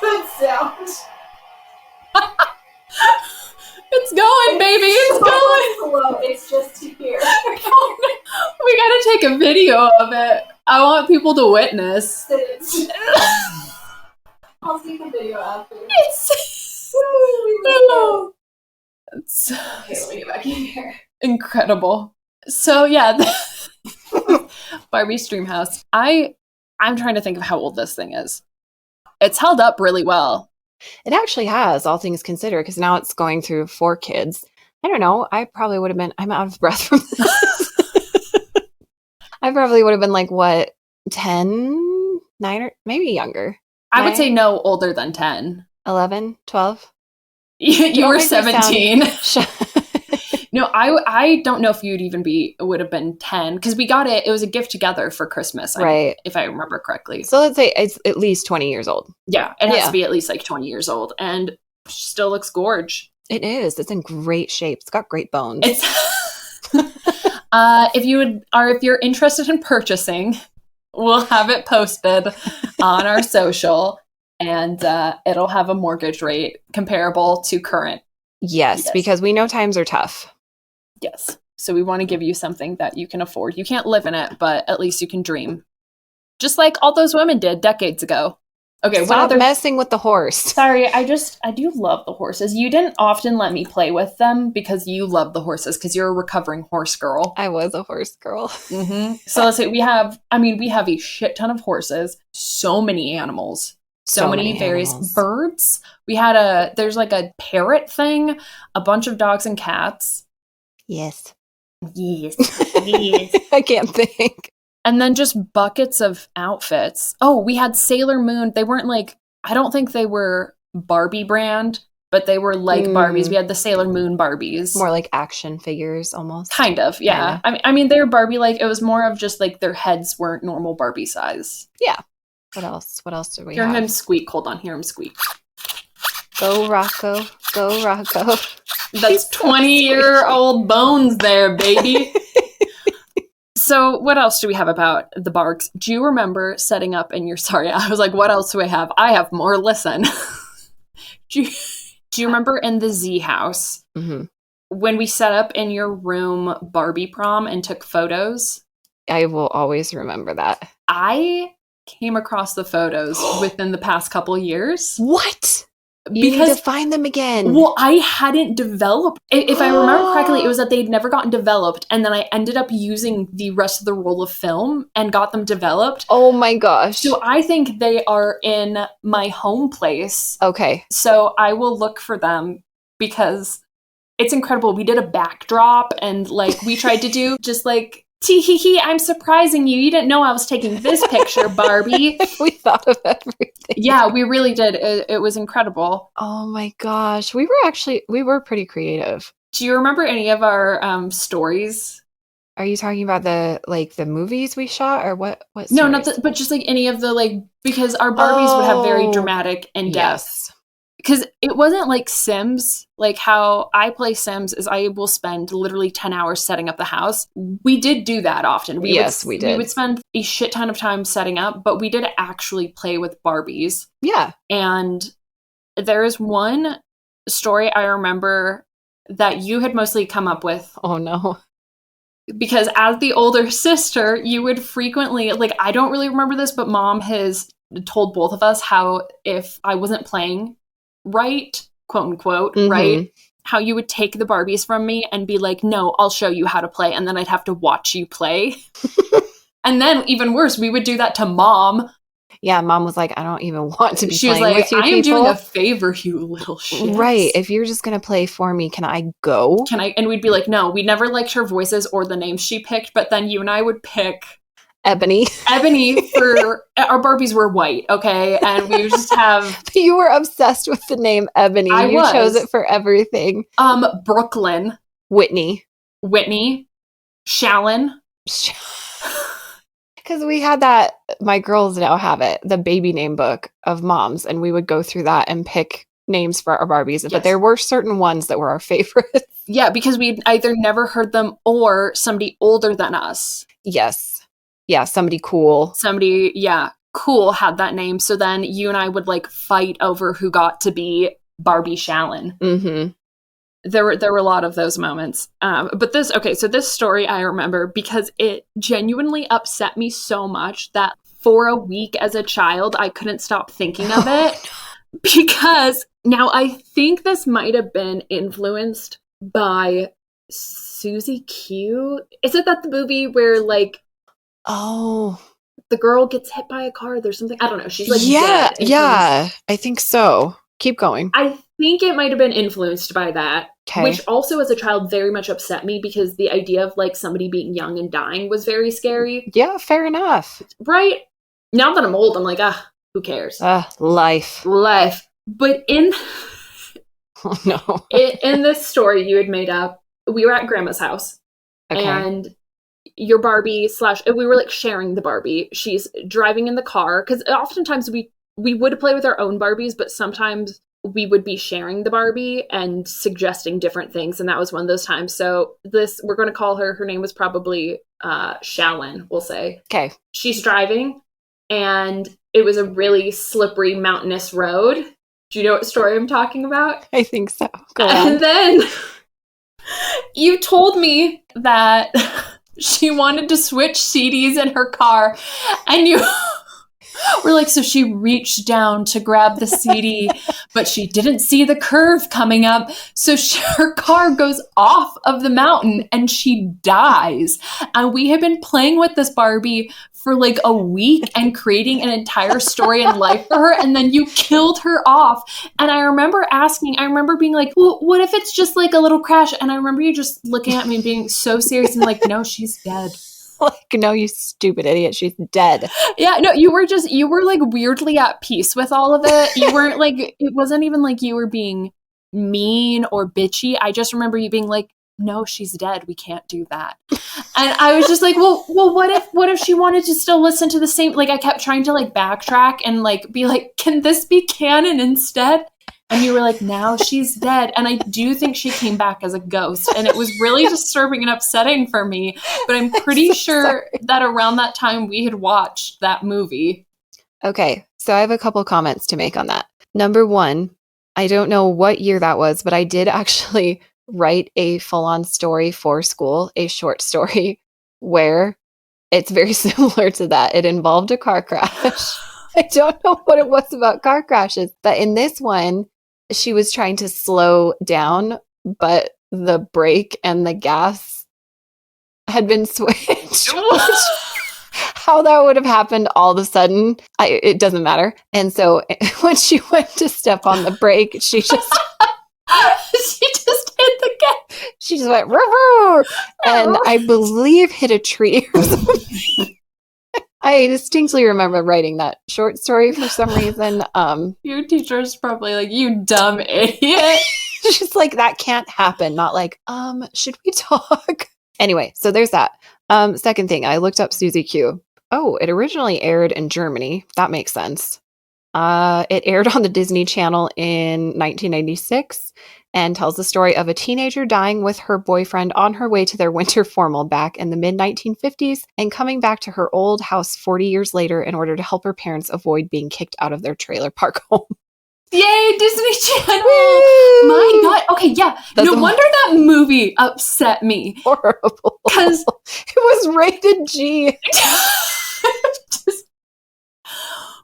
Good sound. It's going, baby. It's going. Slow. It's just to hear. We gotta take a video of it. I want people to witness. I'll see the video after. It's Okay, let me get back in here. incredible. So yeah, Barbie's dream house. I'm trying to think of how old this thing is. It's held up really well. It actually has, all things considered, because now it's going through 4 kids. I don't know. I probably would have been, I'm out of breath from this. I probably would have been like, what, 10, 9, or maybe younger. I would say no older than 10. 11, 12? You were 17. Sound... No, I don't know if would have been 10, because we got it was a gift together for Christmas, right? If I remember correctly. So let's say it's at least 20 years old. Yeah, it has to be at least like 20 years old, and still looks gorge. It is. It's in great shape. It's got great bones. It's if you're interested in purchasing, we'll have it posted on our social, and it'll have a mortgage rate comparable to current. Yes, because we know times are tough. Yes. So we want to give you something that you can afford. You can't live in it, but at least you can dream. Just like all those women did decades ago. Okay, Stop messing with the horse. Sorry, I do love the horses. You didn't often let me play with them because you love the horses, because you're a recovering horse girl. I was a horse girl. Mm-hmm. So let's say we have a shit ton of horses, so many animals. So many various animals. Birds. There's like a parrot thing, a bunch of dogs and cats. Yes. Yes. I can't think. And then just buckets of outfits. Oh, we had Sailor Moon. They weren't like, I don't think they were Barbie brand, but they were like Barbies. We had the Sailor Moon Barbies. More like action figures almost. Kind of, yeah. I mean, they were Barbie-like. It was more of just like their heads weren't normal Barbie size. Yeah. What else? What else do we have? Hear him squeak. Hold on. Hear him squeak. Go Rocco. Go Rocco. That's 20-year-old bones there, baby. So what else do we have about the Barks? Do you remember setting up in your... Sorry, I was like, what else do I have? I have more. Listen. Do you remember in the Z house when we set up in your room Barbie prom and took photos? I will always remember that. I came across the photos within the past couple years. What? You need to find them again. Well, I hadn't developed. If I remember correctly, it was that they'd never gotten developed, and then I ended up using the rest of the roll of film and got them developed. Oh my gosh. So I think they are in my home place. Okay. So I will look for them because it's incredible. We did a backdrop, and like we tried to do just like tee hee hee, I'm surprising you. You didn't know I was taking this picture, Barbie. We thought of everything. Yeah, we really did. It was incredible. Oh my gosh. We were pretty creative. Do you remember any of our stories? Are you talking about the movies we shot or what No, stories? not but just like any of the because our Barbies would have very dramatic in-depth. Yes. Because it wasn't like Sims, like how I play Sims is I will spend literally 10 hours setting up the house. We did do that often. We did. We would spend a shit ton of time setting up, but we did actually play with Barbies. Yeah. And there is one story I remember that you had mostly come up with. Oh no. Because as the older sister, you would frequently, I don't really remember this, but Mom has told both of us how if I wasn't playing right, quote unquote, right, how you would take the Barbies from me and be like, no, I'll show you how to play. And then I'd have to watch you play. And then even worse, we would do that to Mom. Yeah, Mom was like, I don't even want to be she was playing like, with you I am people. doing a favor, you little shit. Right. If you're just going to play for me, can I go? And we'd be like, no, we never liked her voices or the names she picked. But then you and I would pick Ebony for our Barbies were white, okay? And we would just have You were obsessed with the name Ebony. You chose it for everything. Brooklyn, Whitney, Shallon. Because we had that, my girls now have it, the baby name book of moms, and we would go through that and pick names for our Barbies. Yes. But there were certain ones that were our favorites. Yeah, because we'd either never heard them or somebody older than us. Yes. Yeah, somebody cool. Cool had that name. So then you and I would fight over who got to be Barbie Shallon. Mm-hmm. There were a lot of those moments. But this story I remember because it genuinely upset me so much that for a week as a child, I couldn't stop thinking of it. Because now I think this might have been influenced by Susie Q. Is it that the movie where the girl gets hit by a car? There's something, I don't know. She's dead. Yeah, I think so. Keep going. I think it might have been influenced by that, which also as a child very much upset me because the idea of somebody being young and dying was very scary. Yeah, fair enough. Right? Now that I'm old, I'm like, who cares? Life. But oh no. in this story you had made up, we were at Grandma's house. Okay. And your Barbie we were sharing the Barbie. She's driving in the car because oftentimes we would play with our own Barbies, but sometimes we would be sharing the Barbie and suggesting different things. And that was one of those times. So we're going to call her name was probably Shallon, we'll say. Okay. She's driving and it was a really slippery mountainous road. Do you know what story I'm talking about? I think so. Go on. And then you told me that she wanted to switch CDs in her car, and you were like, so she reached down to grab the CD, but she didn't see the curve coming up, so her car goes off of the mountain and she dies. And we have been playing with this Barbie for a week and creating an entire story and life for her, and then you killed her off. And I remember being like, well, what if it's just a little crash? And I remember you just looking at me and being so serious and no, she's dead. No, you stupid idiot, she's dead. Yeah, no, you were weirdly at peace with all of it. You weren't it wasn't even you were being mean or bitchy. I just remember you being no, she's dead. We can't do that. And I was just well, what if she wanted to still listen to the same, I kept trying to backtrack and be can this be canon instead? And you were now she's dead. And I do think she came back as a ghost. And it was really disturbing and upsetting for me. But I'm pretty sure that around that time we had watched that movie. Okay, so I have a couple comments to make on that. Number one, I don't know what year that was, but I did actually write a full-on story for school, a short story, where it's very similar to that. It involved a car crash. I don't know what it was about car crashes, but in this one, she was trying to slow down, but the brake and the gas had been switched. How that would have happened all of a sudden, it doesn't matter. And so when she went to step on the brake, she just hit the gas. She just went, "Roo-roo," and I believe hit a tree or something. I distinctly remember writing that short story for some reason. Your teacher's probably like, you dumb idiot. She's like, that can't happen. Not like, should we talk? Anyway, so there's that. Second thing, I looked up Susie Q. Oh, it originally aired in Germany. That makes sense. It aired on the Disney Channel in 1996 and tells the story of a teenager dying with her boyfriend on her way to their winter formal back in the mid-1950s and coming back to her old house 40 years later in order to help her parents avoid being kicked out of their trailer park home. Yay, Disney Channel! Woo! My God. Okay, yeah. That's no wonder that movie upset me. Horrible. Because it was rated G. Just,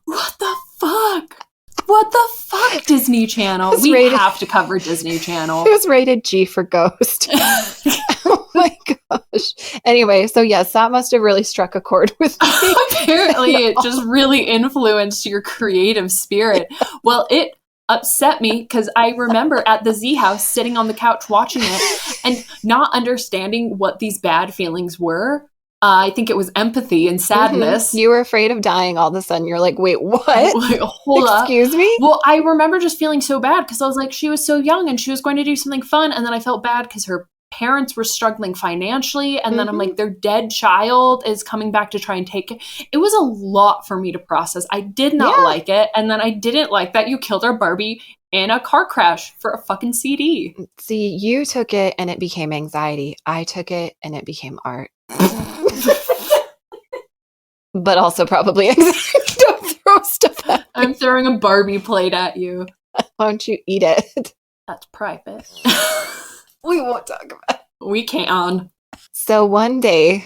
what the fuck? What the fuck, Disney Channel? We have to cover Disney Channel. It was rated G for Ghost. Oh my gosh. Anyway, so yes, that must have really struck a chord with me. Apparently, it just really influenced your creative spirit. Well, it upset me because I remember at the Z House sitting on the couch watching it and not understanding what these bad feelings were. I think it was empathy and sadness. Mm-hmm. You were afraid of dying all of a sudden. You're like, wait, what? Like, hold up. Excuse me? Well, I remember just feeling so bad because I was like, she was so young and she was going to do something fun. And then I felt bad because her parents were struggling financially. And then I'm like, their dead child is coming back to try and take it. It was a lot for me to process. I did not like it. And then I didn't like that you killed our Barbie in a car crash for a fucking CD. See, you took it and it became anxiety. I took it and it became art. But also probably anxiety. Don't throw stuff at me. I'm throwing a Barbie plate at you. Why don't you eat it? That's private. We won't talk about it. We can. So one day,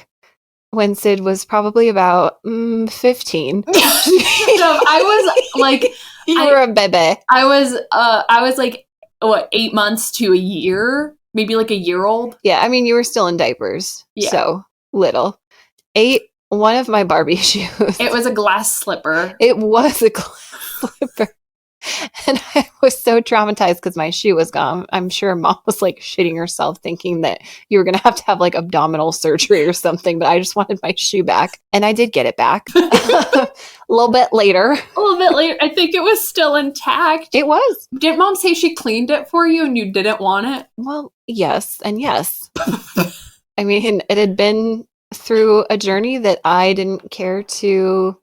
when Sid was probably about 15. I was like... You were a bebe. I was like, what, 8 months to a year? Maybe like a year old? Yeah, I mean, you were still in diapers. Yeah. So little. Ate one of my Barbie shoes. It was a glass slipper. It was a glass slipper. And I was so traumatized because my shoe was gone. I'm sure mom was like shitting herself thinking that you were going to have like abdominal surgery or something, but I just wanted my shoe back. And I did get it back a little bit later. A little bit later. I think it was still intact. It was. Didn't mom say she cleaned it for you and you didn't want it? Well, yes and yes. I mean, it had been through a journey that I didn't care to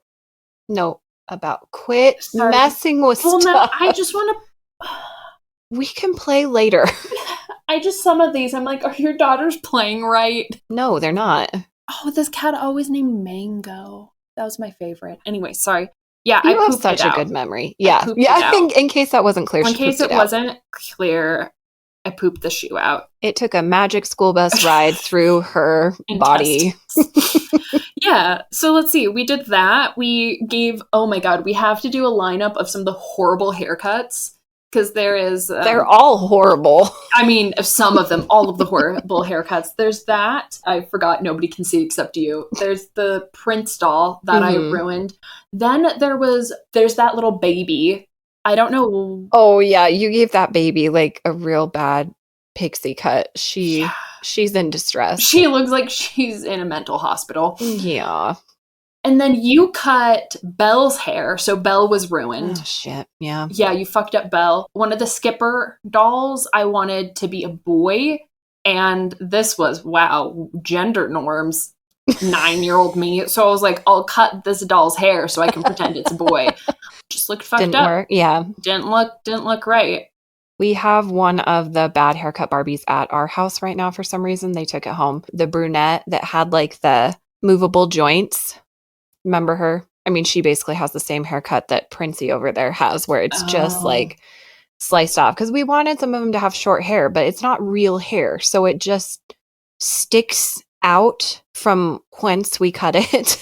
know about. Quit messing with stuff. No, I just want to... We can play later. Some of these, I'm like, are your daughters playing right? No, they're not. Oh, this cat always named Mango. That was my favorite. Anyway, sorry. Yeah, you have such a good memory. Yeah. In case that wasn't clear. In case it wasn't clear, I pooped the shoe out. It took a magic school bus ride through her body. Yeah. So let's see. We did that. We gave, oh my God, we have to do a lineup of some of the horrible haircuts. Because there is... they're all horrible. I mean, some of them, all of the horrible haircuts. There's that. I forgot, nobody can see except you. There's the Prince doll that I ruined. Then there's that little baby. I don't know. Oh, yeah. You gave that baby like a real bad pixie cut. She's in distress. She looks like she's in a mental hospital. Yeah. And then you cut Belle's hair, so Belle was ruined. Oh, shit, yeah. Yeah, you fucked up Belle. One of the Skipper dolls, I wanted to be a boy, and this was, wow, gender norms, 9-year-old me. So I was like, I'll cut this doll's hair so I can pretend it's a boy. Just looked fucked Didn't up. work, yeah. Didn't look right. We have one of the bad haircut Barbies at our house right now for some reason. They took it home. The brunette that had like the movable joints. Remember her? I mean, she basically has the same haircut that Princey over there has, where it's just like sliced off. Because we wanted some of them to have short hair, but it's not real hair. So it just sticks out from whence we cut it.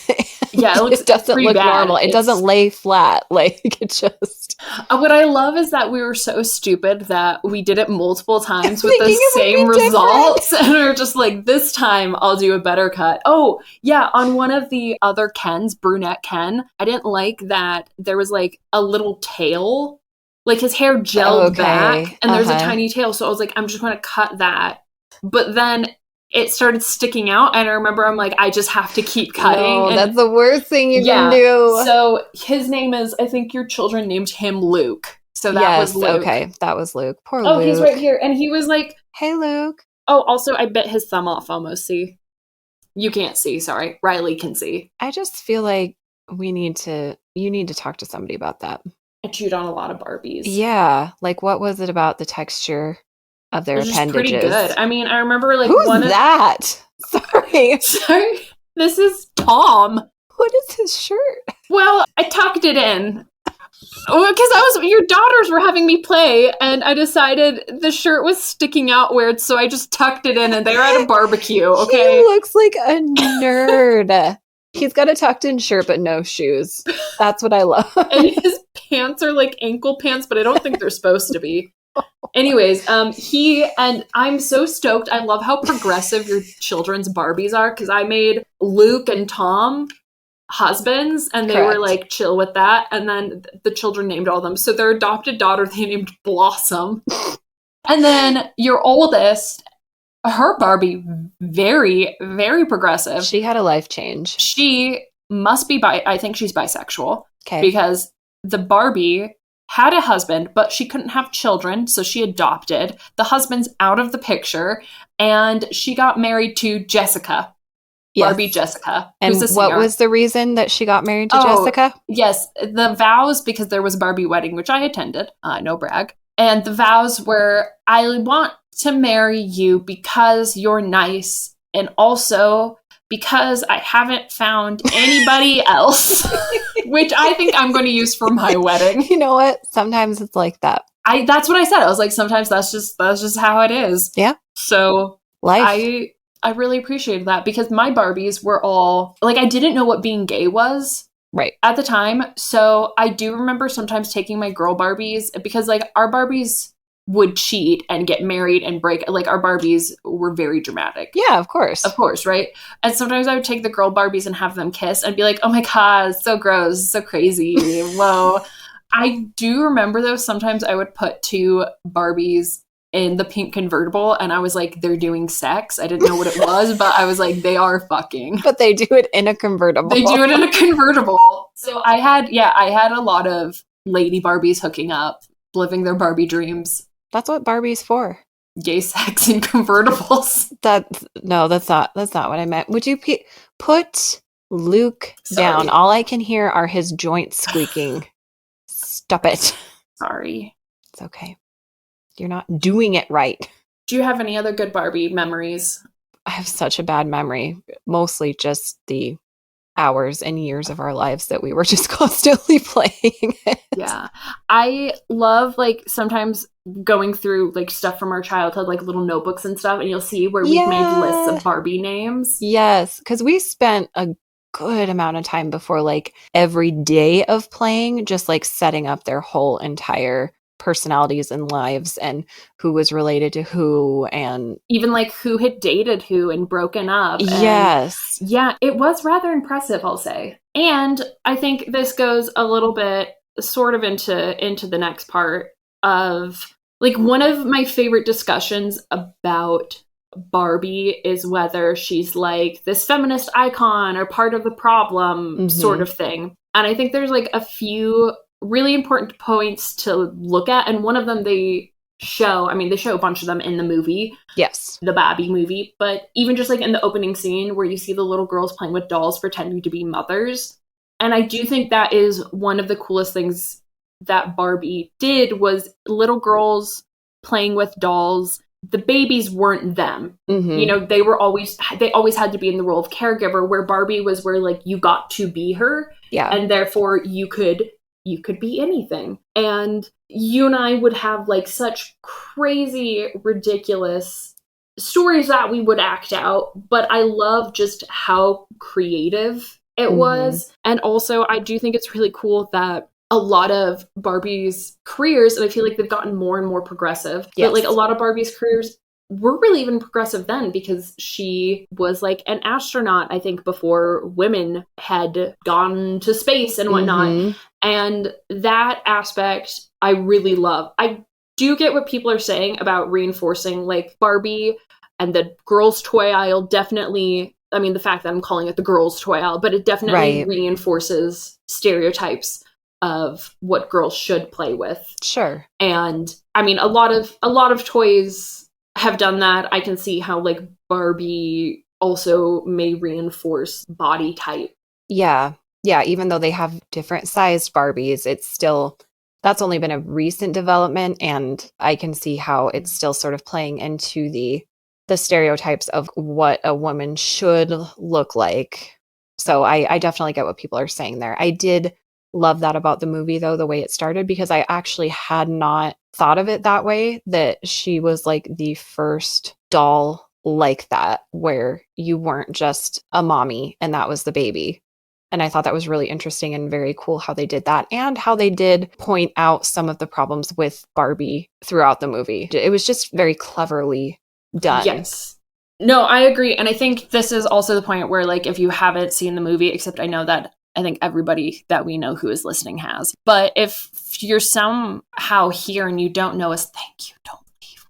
Yeah, it doesn't look normal. It doesn't lay flat. Like it just... What I love is that we were so stupid that we did it multiple times with the same results. And we were just like, this time I'll do a better cut. Oh, yeah. On one of the other Kens, brunette Ken, I didn't like that there was like a little tail. Like his hair gelled back and there's a tiny tail. So I was like, I'm just going to cut that but then it started sticking out. And I remember I'm like, I just have to keep cutting. No, and that's the worst thing you can do. So his name is, I think your children named him Luke. So that was Luke. Okay, that was Luke. Poor Luke. Oh, he's right here. And he was like, hey, Luke. Oh, also, I bit his thumb off almost, see? You can't see, sorry. Riley can see. I just feel like you need to talk to somebody about that. I chewed on a lot of Barbies. Yeah, like what was it about the texture of their appendages? Pretty good. I mean, I remember like Who's that? Sorry. Sorry. This is Tom. What is his shirt? Well, I tucked it in. Because your daughters were having me play, and I decided the shirt was sticking out weird, so I just tucked it in, and they were at a barbecue, okay? He looks like a nerd. He's got a tucked-in shirt, but no shoes. That's what I love. And his pants are like ankle pants, but I don't think they're supposed to be. Anyways, I'm so stoked. I love how progressive your children's Barbies are, because I made Luke and Tom husbands, and they were like chill with that, and then the children named all of them. So their adopted daughter they named Blossom. And then your oldest, her Barbie, very, very progressive. She had a life change. She must be I think she's bisexual. Okay. Because the Barbie had a husband, but she couldn't have children, so she adopted. The husband's out of the picture, and she got married to Jessica. Yes. Barbie Jessica. And who's a singer. What was the reason that she got married to Jessica? Yes, the vows, because there was a Barbie wedding, which I attended. No brag. And the vows were, I want to marry you because you're nice, and also because I haven't found anybody else, which I think I'm going to use for my wedding. You know what? Sometimes it's like that. That's what I said. I was like, sometimes that's just how it is. Yeah. So life. I really appreciated that, because my Barbies were all like, I didn't know what being gay was right at the time. So I do remember sometimes taking my girl Barbies, because like our Barbies would cheat and get married and break. Like our Barbies were very dramatic. Yeah, of course, right? And sometimes I would take the girl Barbies and have them kiss and be like, oh my God, it's so gross, so crazy. Whoa. I do remember though, sometimes I would put two Barbies in the pink convertible, and I was like, they're doing sex. I didn't know what it was, but I was like, they are fucking. But they do it in a convertible. So I had a lot of lady Barbies hooking up, living their Barbie dreams. That's what Barbie's for. Gay sex in convertibles. That's not what I meant. Would you put Luke down? All I can hear are his joints squeaking. Stop it. Sorry. It's okay. You're not doing it right. Do you have any other good Barbie memories? I have such a bad memory. Mostly just the hours and years of our lives that we were just constantly playing it. Yeah. I love like sometimes going through like stuff from our childhood, like little notebooks and stuff, and you'll see where we've made lists of Barbie names. Yes, because we spent a good amount of time before like every day of playing, just like setting up their whole entire personalities and lives and who was related to who, and even like who had dated who and broken up. Yes. Yeah, it was rather impressive, I'll say. And I think this goes a little bit sort of into the next part of like one of my favorite discussions about Barbie is whether she's like this feminist icon or part of the problem sort of thing. And I think there's like a few really important points to look at, and one of them they show a bunch of them in the movie, the Barbie movie, but even just like in the opening scene where you see the little girls playing with dolls pretending to be mothers. And I do think that is one of the coolest things that Barbie did, was little girls playing with dolls. The babies weren't them. You know, they always had to be in the role of caregiver, where Barbie was where like you got to be her, and therefore you could be anything. And you and I would have like such crazy, ridiculous stories that we would act out. But I love just how creative it was. And also, I do think it's really cool that a lot of Barbie's careers, and I feel like they've gotten more and more progressive, but like a lot of Barbie's careers were really even progressive then, because she was like an astronaut, I think, before women had gone to space and whatnot. And that aspect I really love. I do get what people are saying about reinforcing like Barbie And the girls' toy aisle definitely, I mean, the fact that I'm calling it the girls' toy aisle, but it definitely reinforces stereotypes of what girls should play with. Sure. And I mean, a lot of toys have done that. I can see how like Barbie also may reinforce body type. Yeah. Yeah. Even though they have different sized Barbies, it's still, that's only been a recent development. And I can see how it's still sort of playing into the stereotypes of what a woman should look like. So I definitely get what people are saying there. I did love that about the movie, though, the way it started, because I actually had not thought of it that way, that she was like the first doll like that, where you weren't just a mommy and that was the baby. And I thought that was really interesting and very cool how they did that, and how they did point out some of the problems with Barbie throughout the movie. It was just very cleverly done. Yes. No, I agree. And I think this is also the point where, like, if you haven't seen the movie, except I think everybody that we know who is listening has. But if you're somehow here and you don't know us, thank you. Don't leave.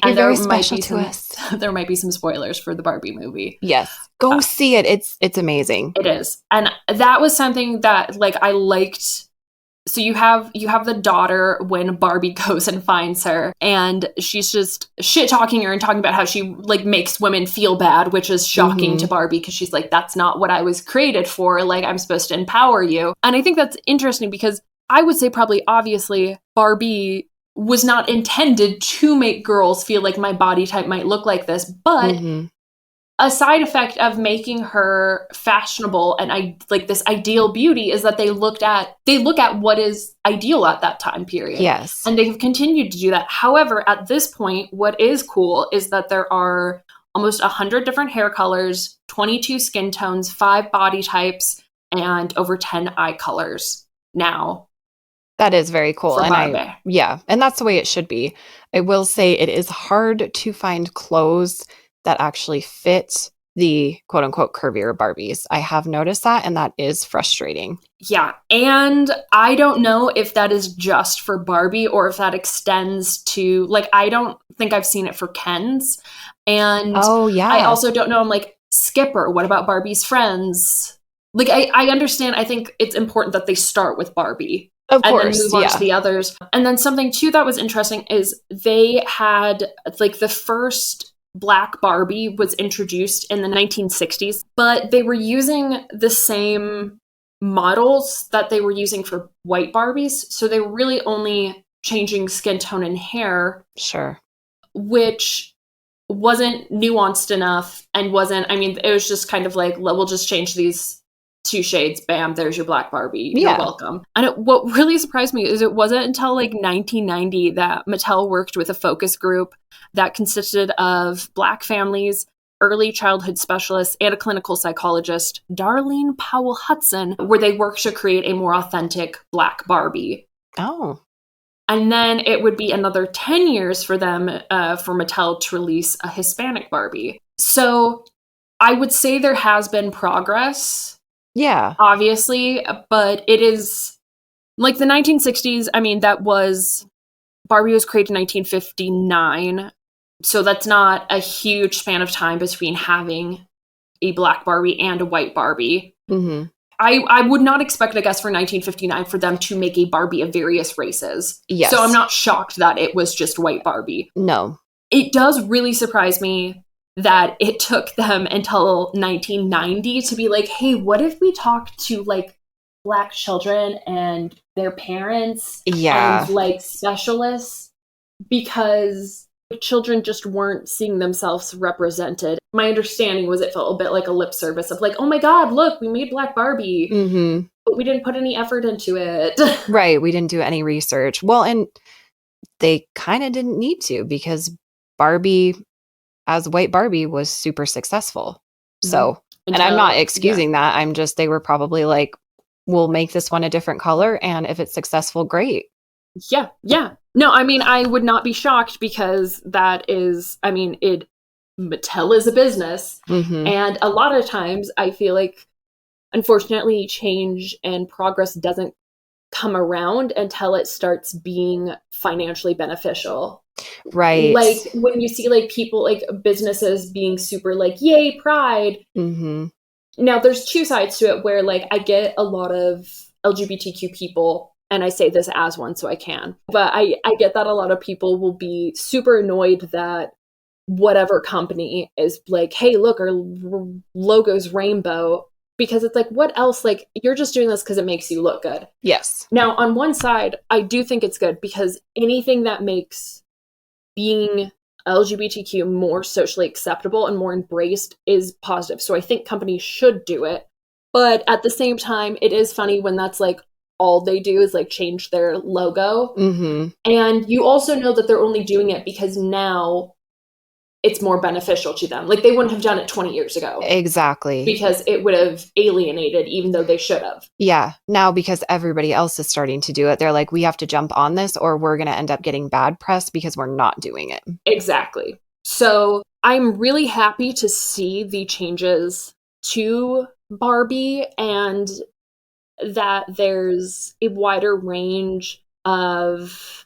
You're very special to us. There might be some spoilers for the Barbie movie. Yes. Go see it. It's amazing. It is. And that was something that, like, I liked. So you have the daughter when Barbie goes and finds her, and she's just shit talking her and talking about how she like makes women feel bad, which is shocking to Barbie, because she's like, that's not what I was created for. Like, I'm supposed to empower you. And I think that's interesting, because I would say probably obviously Barbie was not intended to make girls feel like my body type might look like this, but a side effect of making her fashionable and like this ideal beauty is that they look at what is ideal at that time period. Yes. And they've continued to do that. However, at this point, what is cool is that there are almost 100 different hair colors, 22 skin tones, 5 body types, and over 10 eye colors now. That is very cool. For and Barbie. and that's the way it should be. I will say it is hard to find clothes that actually fit the quote unquote curvier Barbies. I have noticed that, and that is frustrating. Yeah. And I don't know if that is just for Barbie or if that extends to, like, I don't think I've seen it for Ken's. And I also don't know. I'm like, Skipper, what about Barbie's friends? Like, I understand. I think it's important that they start with Barbie. Of course, and then move on to the others. And then something too that was interesting is they had like the first Black Barbie was introduced in the 1960s, but they were using the same models that they were using for white Barbies. So they were really only changing skin tone and hair. Sure. Which wasn't nuanced enough and wasn't, I mean, it was just kind of like, we'll just change these 2 shades, bam, there's your Black Barbie. You're welcome. And what really surprised me is it wasn't until like 1990 that Mattel worked with a focus group that consisted of Black families, early childhood specialists, and a clinical psychologist, Darlene Powell Hudson, where they worked to create a more authentic Black Barbie. Oh. And then it would be another 10 years for them, for Mattel to release a Hispanic Barbie. So I would say there has been progress. Yeah. Obviously, but it is like the 1960s. I mean, Barbie was created in 1959. So that's not a huge span of time between having a Black Barbie and a white Barbie. Mm-hmm. I would not expect, I guess, for 1959 for them to make a Barbie of various races. Yes. So I'm not shocked that it was just white Barbie. No. It does really surprise me that it took them until 1990 to be like, hey, what if we talk to like Black children and their parents and like specialists, because children just weren't seeing themselves represented. My understanding was it felt a bit like a lip service of like, oh my God, look, we made Black Barbie, but we didn't put any effort into it. Right. We didn't do any research. Well, and they kind of didn't need to, because Barbie as white Barbie was super successful. So, and I'm not excusing that. I'm just, they were probably like, we'll make this one a different color, and if it's successful, great. Yeah. Yeah. No, I mean, I would not be shocked, because that is, I mean, Mattel is a business. And a lot of times I feel like, unfortunately, change and progress doesn't come around until it starts being financially beneficial. Right. Like when you see like people, like businesses being super like, yay, pride. Mm-hmm. Now there's two sides to it where like I get a lot of LGBTQ people, and I say this as one so I can, but I get that a lot of people will be super annoyed that whatever company is like, hey, look, our logo's rainbow, because it's like, what else? Like, you're just doing this because it makes you look good. Yes. Now, on one side, I do think it's good because anything that makes being LGBTQ more socially acceptable and more embraced is positive. So I think companies should do it. But at the same time, it is funny when that's like all they do is like change their logo. Mm-hmm. And you also know that they're only doing it because now it's more beneficial to them. Like they wouldn't have done it 20 years ago. Exactly. Because it would have alienated, even though they should have. Yeah. Now, because everybody else is starting to do it, they're like, we have to jump on this or we're going to end up getting bad press because we're not doing it. Exactly. So I'm really happy to see the changes to Barbie and that there's a wider range of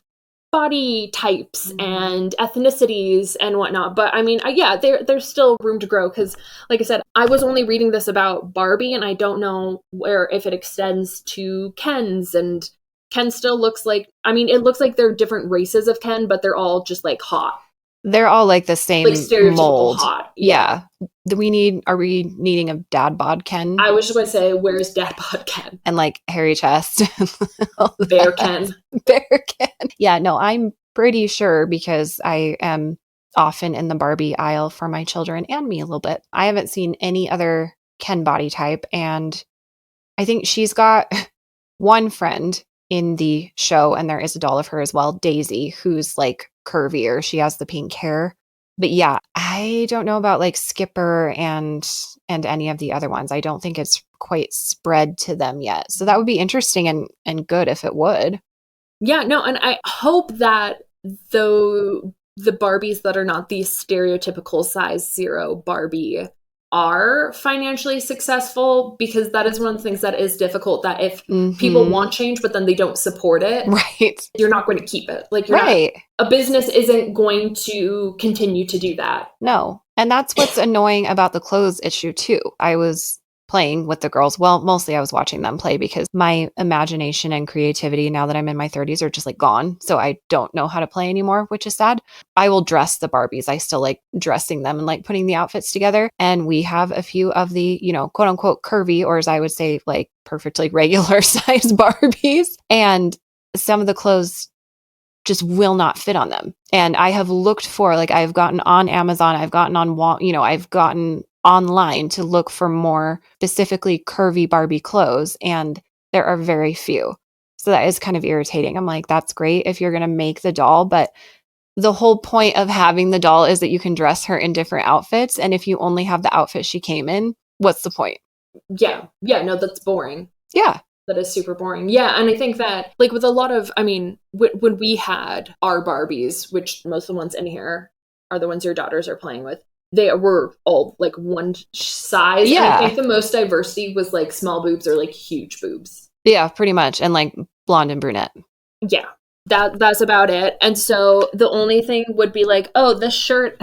body types and ethnicities and whatnot. But I mean, yeah, there's still room to grow because, like I said, I was only reading this about Barbie, and I don't know if it extends to Kens. And Ken still looks like, I mean, it looks like they're different races of Ken, but they're all just like hot. They're all like the same Like stereotypical mold. hot. Yeah. Are we needing a dad bod Ken? I was just going to say, where's Dad Bod Ken? And like hairy chest. Bear Ken. Bear Ken. Yeah, no, I'm pretty sure because I am often in the Barbie aisle for my children and me a little bit. I haven't seen any other Ken body type. And I think she's got one friend in the show, and there is a doll of her as well, Daisy, who's like curvier. She has the pink hair. But yeah, I don't know about like Skipper and any of the other ones. I don't think it's quite spread to them yet. So that would be interesting and good if it would. Yeah, no, and I hope that though the Barbies that are not the stereotypical size 0 Barbie are financially successful, because that is one of the things that is difficult, that if people want change but then they don't support it, right, you're not going to keep it. Like you're right. not, a business isn't going to continue to do that. No. And that's what's annoying about the clothes issue too. I was playing with the girls. Well, mostly I was watching them play because my imagination and creativity now that I'm in my 30s are just like gone. So I don't know how to play anymore, which is sad. I will dress the Barbies. I still like dressing them and like putting the outfits together. And we have a few of the, quote unquote curvy, or as I would say, like perfectly regular size Barbies. And some of the clothes just will not fit on them. And I have looked for, like, I've gotten on Amazon, I've gotten on I've gotten online to look for more specifically curvy Barbie clothes, and there are very few. So that is kind of irritating. I'm like, that's great if you're going to make the doll, but the whole point of having the doll is that you can dress her in different outfits. And if you only have the outfit she came in, what's the point? Yeah. Yeah. No, that's boring. Yeah. That is super boring. Yeah. And I think that, like, with a lot of, I mean, when we had our Barbies, which most of the ones in here are the ones your daughters are playing with, they were all like one size. Yeah. And I think the most diversity was like small boobs or like huge boobs. Yeah, pretty much. And like blonde and brunette. Yeah. That's about it. And so the only thing would be like, oh, this shirt,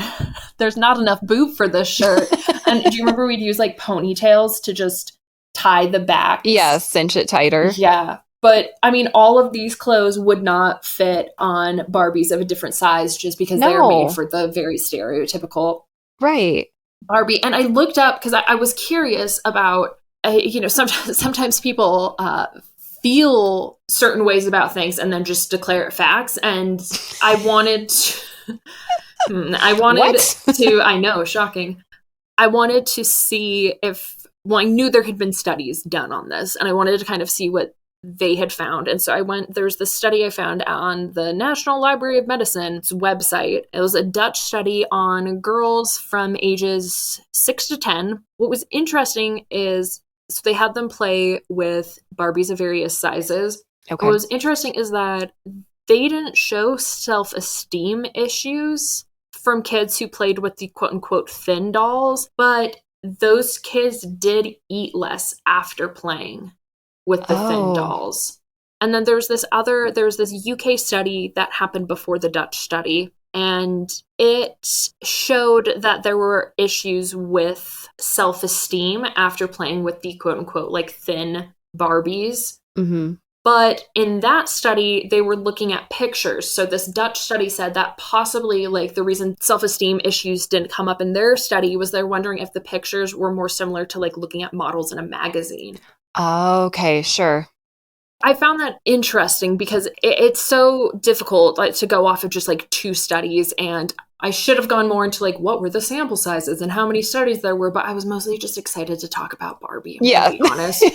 there's not enough boob for this shirt. And do you remember we'd use like ponytails to just tie the back? Yeah, cinch it tighter. Yeah. But I mean, all of these clothes would not fit on Barbies of a different size just because they're made for the very stereotypical right Barbie. And I looked up because I was curious about, sometimes people feel certain ways about things and then just declare it facts. And I wanted to, I know, shocking. I wanted to see if, I knew there had been studies done on this, and I wanted to kind of see what they had found. And so there's this study I found on the National Library of Medicine's website. It was a Dutch study on girls from ages 6 to 10. What was interesting is, so they had them play with Barbies of various sizes. Okay. What was interesting is that they didn't show self-esteem issues from kids who played with the quote-unquote thin dolls, but those kids did eat less after playing with the thin dolls. And then there was this UK study that happened before the Dutch study, and it showed that there were issues with self-esteem after playing with the quote unquote like thin Barbies. Mm-hmm. But in that study, they were looking at pictures. So this Dutch study said that possibly like the reason self-esteem issues didn't come up in their study was they're wondering if the pictures were more similar to like looking at models in a magazine. Okay, sure. I found that interesting because it's so difficult like, to go off of just like 2 studies, and I should have gone more into like what were the sample sizes and how many studies there were, but I was mostly just excited to talk about Barbie, to be honest.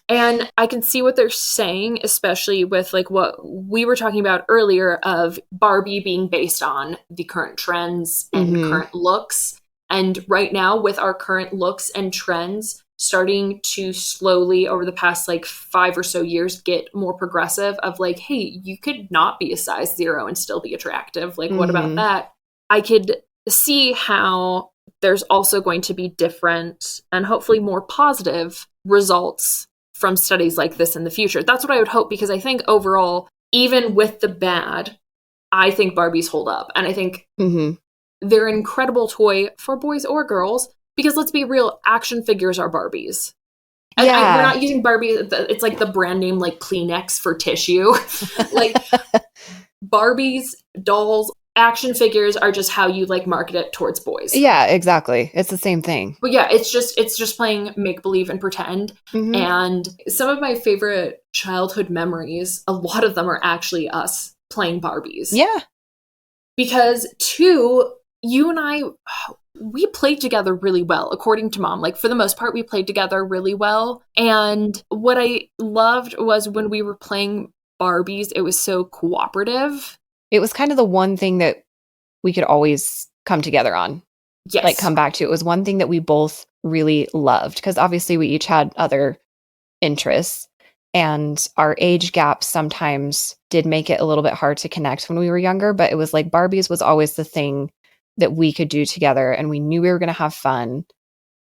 And I can see what they're saying, especially with like what we were talking about earlier of Barbie being based on the current trends and current looks. And right now with our current looks and trends starting to slowly over the past like 5 or so years get more progressive of like, hey, you could not be a size 0 and still be attractive. Like, what about that? I could see how there's also going to be different and hopefully more positive results from studies like this in the future. That's what I would hope, because I think overall, even with the bad, I think Barbies hold up. And I think they're an incredible toy for boys or girls, because let's be real, action figures are Barbies. And we're not using Barbie, it's like the brand name like Kleenex for tissue. Like Barbies, dolls, action figures are just how you like market it towards boys. Yeah, exactly. It's the same thing. But yeah, it's just playing make believe and pretend. And some of my favorite childhood memories, a lot of them are actually us playing Barbies. Yeah. Because 2, you and I, we played together really well, according to Mom. Like, for the most part, we played together really well. And what I loved was when we were playing Barbies, it was so cooperative. It was kind of the one thing that we could always come together on. Yes. Like, come back to. It was one thing that we both really loved, because obviously we each had other interests. And our age gap sometimes did make it a little bit hard to connect when we were younger. But it was like Barbies was always the thing that we could do together, and we knew we were going to have fun.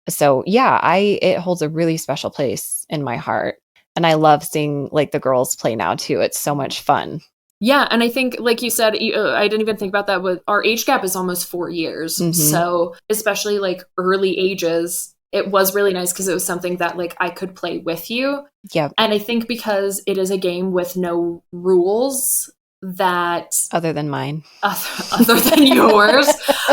So yeah, it holds a really special place in my heart. And I love seeing like the girls play now too. It's so much fun. Yeah, and I think, like you said, I didn't even think about that, but our age gap is almost 4 years. So especially like early ages, it was really nice because it was something that like I could play with you. Yeah. And I think because it is a game with no rules, that other than mine, other than yours,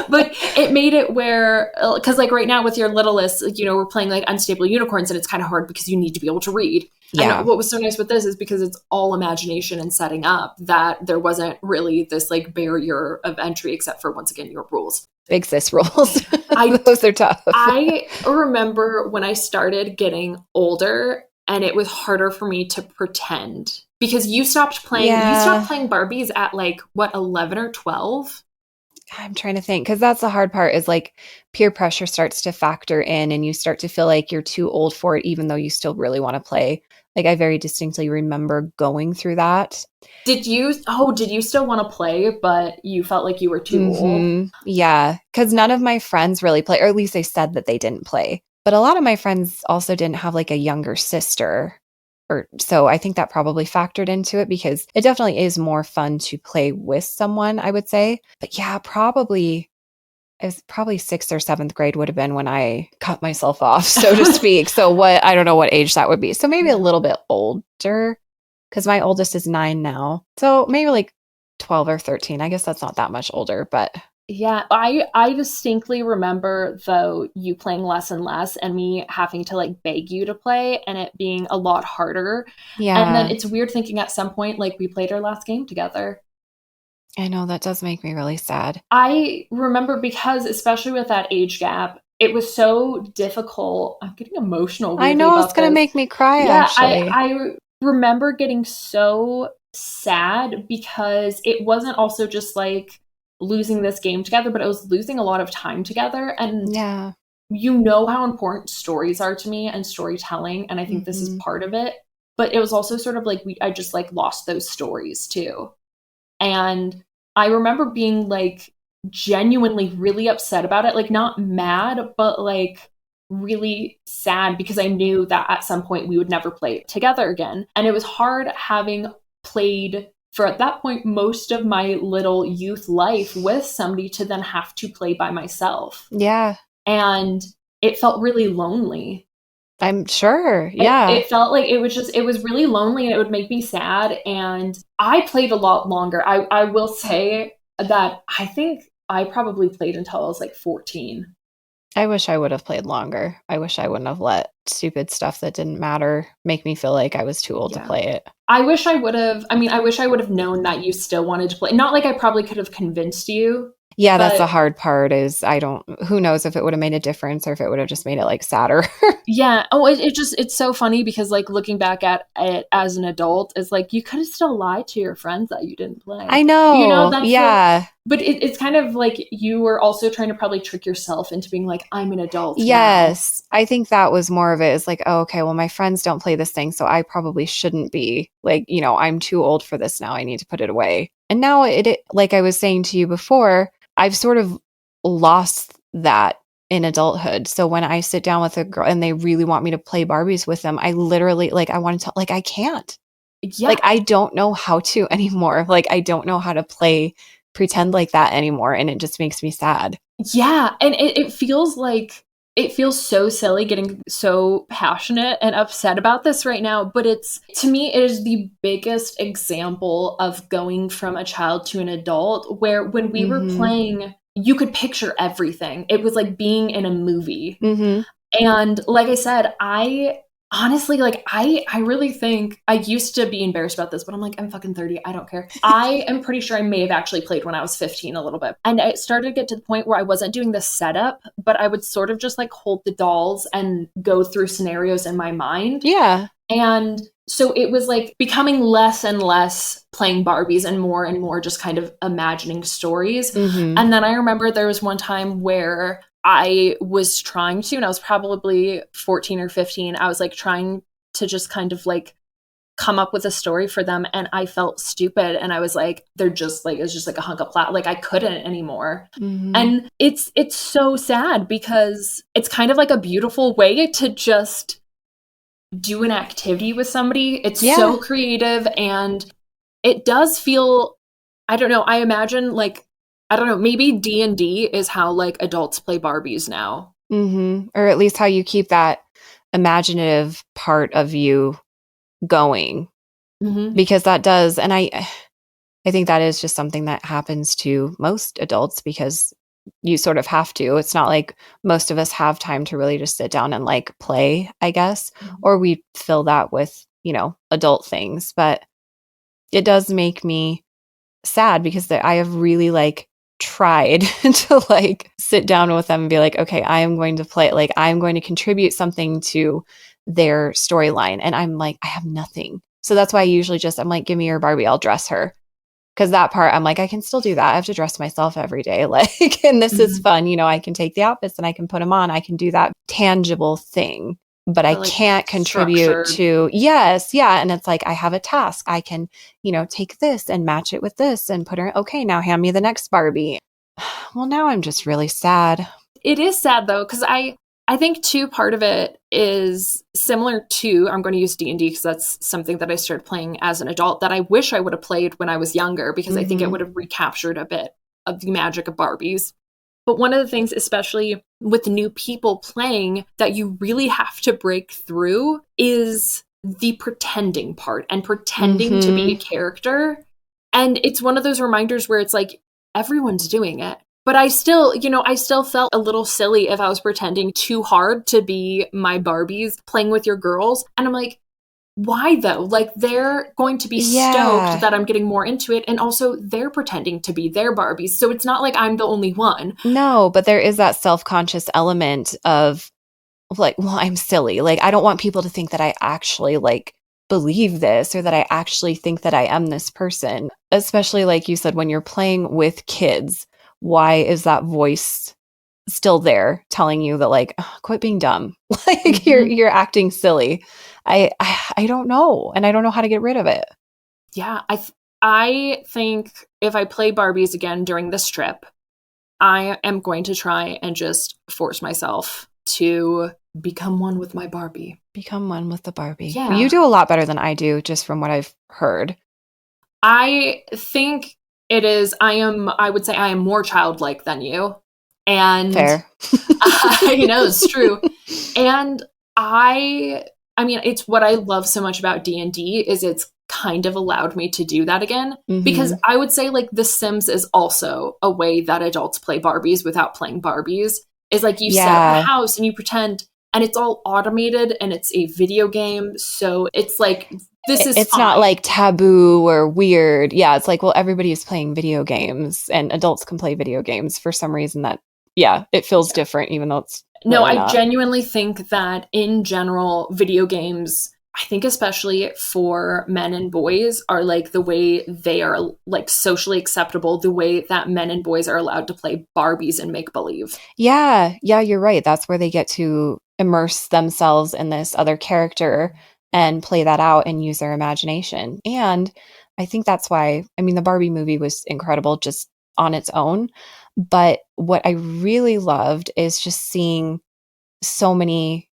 but it made it where, because like right now with your littlest, you know, we're playing like Unstable Unicorns, and it's kind of hard because you need to be able to read. Yeah. And what was so nice with this is because it's all imagination and setting up, that there wasn't really this like barrier of entry, except for, once again, your rules. Big sis rules. Those are tough. I remember when I started getting older, and it was harder for me to pretend, because you stopped playing. You stopped playing Barbies at like what, 11 or 12? I'm trying to think, because that's the hard part, is like peer pressure starts to factor in, and you start to feel like you're too old for it, even though you still really want to play. Like, I very distinctly remember going through that. Did you still want to play, but you felt like you were too old? Yeah, because none of my friends really play, or at least they said that they didn't play. But a lot of my friends also didn't have like a younger sister. So I think that probably factored into it, because it definitely is more fun to play with someone, I would say. But yeah, it was probably 6th or 7th grade would have been when I cut myself off, so to speak. So I don't know what age that would be. So maybe a little bit older, because my oldest is 9 now. So maybe like 12 or 13. I guess that's not that much older, but... Yeah, I distinctly remember, though, you playing less and less, and me having to like beg you to play, and it being a lot harder. Yeah. And then it's weird thinking at some point, like, we played our last game together. I know, that does make me really sad. I remember, because especially with that age gap, it was so difficult. I'm getting emotional. I know, it's going to make me cry, actually. I remember getting so sad, because it wasn't also just like losing this game together, but it was losing a lot of time together. And yeah, you know how important stories are to me and storytelling, and I think this is part of it. But it was also sort of like I just like lost those stories too. And I remember being like genuinely really upset about it, like not mad, but like really sad because I knew that at some point we would never play together again. And it was hard having played for at that point most of my little youth life with somebody to then have to play by myself. Yeah. And it felt really lonely. I'm sure. Yeah. It felt like it was really lonely and it would make me sad. And I played a lot longer. I will say that I think I probably played until I was like 14. I wish I would have played longer. I wish I wouldn't have let stupid stuff that didn't matter make me feel like I was too old to play it. I wish I would have known that you still wanted to play. Not like I probably could have convinced you. Yeah, that's the hard part is who knows if it would have made a difference or if it would have just made it like sadder. Yeah. Oh, it's so funny because like looking back at it as an adult, it's like you could have still lied to your friends that you didn't play. I know. You know, that's yeah. But it's kind of like you were also trying to probably trick yourself into being like, I'm an adult. Yes. Now. I think that was more of it. It's like, oh, okay, well, my friends don't play this thing, so I probably shouldn't be. Like, you know, I'm too old for this now. I need to put it away. And now it like I was saying to you before, I've sort of lost that in adulthood. So when I sit down with a girl and they really want me to play Barbies with them, I literally, like, I want to tell, like, I can't. Yeah. Like, I don't know how to anymore. Like, I don't know how to pretend like that anymore. And it just makes me sad. Yeah. And it feels so silly getting so passionate and upset about this right now. But to me, it is the biggest example of going from a child to an adult where when we were playing, you could picture everything. It was like being in a movie. And like I said, I honestly, like, I really think I used to be embarrassed about this, but I'm like, I'm fucking 30. I don't care. I am pretty sure I may have actually played when I was 15 a little bit. And it started to get to the point where I wasn't doing the setup, but I would sort of just like hold the dolls and go through scenarios in my mind. Yeah. And so it was like becoming less and less playing Barbies and more just kind of imagining stories. And then I remember there was one time where I was trying to, and I was probably 14 or 15. I was like trying to just kind of like come up with a story for them. And I felt stupid. And I was like, they're just like, it's just like a hunk of plat. Like I couldn't anymore. And it's so sad because it's kind of like a beautiful way to just do an activity with somebody. It's so creative and it does feel, I don't know, I imagine like, I don't know, maybe D&D is how like adults play Barbies now. Or at least how you keep that imaginative part of you going. Because that does, and I think that is just something that happens to most adults because you sort of have to. It's not like most of us have time to really just sit down and like play, I guess, or we fill that with, you know, adult things. But it does make me sad because I have really like tried to like sit down with them and be like, okay, I am going to play, like I'm going to contribute something to their storyline. And I'm like, I have nothing. So that's why I usually I'm like, give me your Barbie, I'll dress her. Because that part, I'm like, I can still do that. I have to dress myself every day. Like, and this is fun. You know, I can take the outfits and I can put them on. I can do that tangible thing. But I can't contribute to, yes, yeah. And it's like, I have a task. I can, you know, take this and match it with this and put her, okay, now hand me the next Barbie. Well, now I'm just really sad. It is sad though, because I think too, part of it is similar to, I'm going to use D&D because that's something that I started playing as an adult that I wish I would have played when I was younger because I think it would have recaptured a bit of the magic of Barbies. But one of the things, especially with new people playing, that you really have to break through is the pretending part and pretending to be a character. And it's one of those reminders where it's like, everyone's doing it. But I still felt a little silly if I was pretending too hard to be my Barbies playing with your girls. And I'm like, why though? Like they're going to be stoked that I'm getting more into it. And also they're pretending to be their Barbies. So it's not like I'm the only one. No, but there is that self-conscious element of like, well, I'm silly. Like, I don't want people to think that I actually like believe this or that I actually think that I am this person. Especially like you said, when you're playing with kids, why is that voice still there telling you that like, oh, quit being dumb? Like you're acting silly. I don't know. And I don't know how to get rid of it. Yeah. I think if I play Barbies again during this trip, I am going to try and just force myself to become one with my Barbie. Become one with the Barbie. Yeah. You do a lot better than I do, just from what I've heard. I think it is, I would say I am more childlike than you. And Fair. It's true. And I mean, it's what I love so much about D&D is it's kind of allowed me to do that again. Because I would say like The Sims is also a way that adults play Barbies without playing Barbies. Is like you set up a house and you pretend, and it's all automated and it's a video game. So it's like, it's fine. Not like taboo or weird. Yeah, it's like, well, everybody is playing video games and adults can play video games for some reason that, it feels different, even though it's No, really I genuinely think that in general, video games, I think especially for men and boys, are like the way they are like socially acceptable, the way that men and boys are allowed to play Barbies and make believe. Yeah, you're right. That's where they get to immerse themselves in this other character and play that out and use their imagination. And I think that's why, I mean, the Barbie movie was incredible just on its own. But what I really loved is just seeing so many,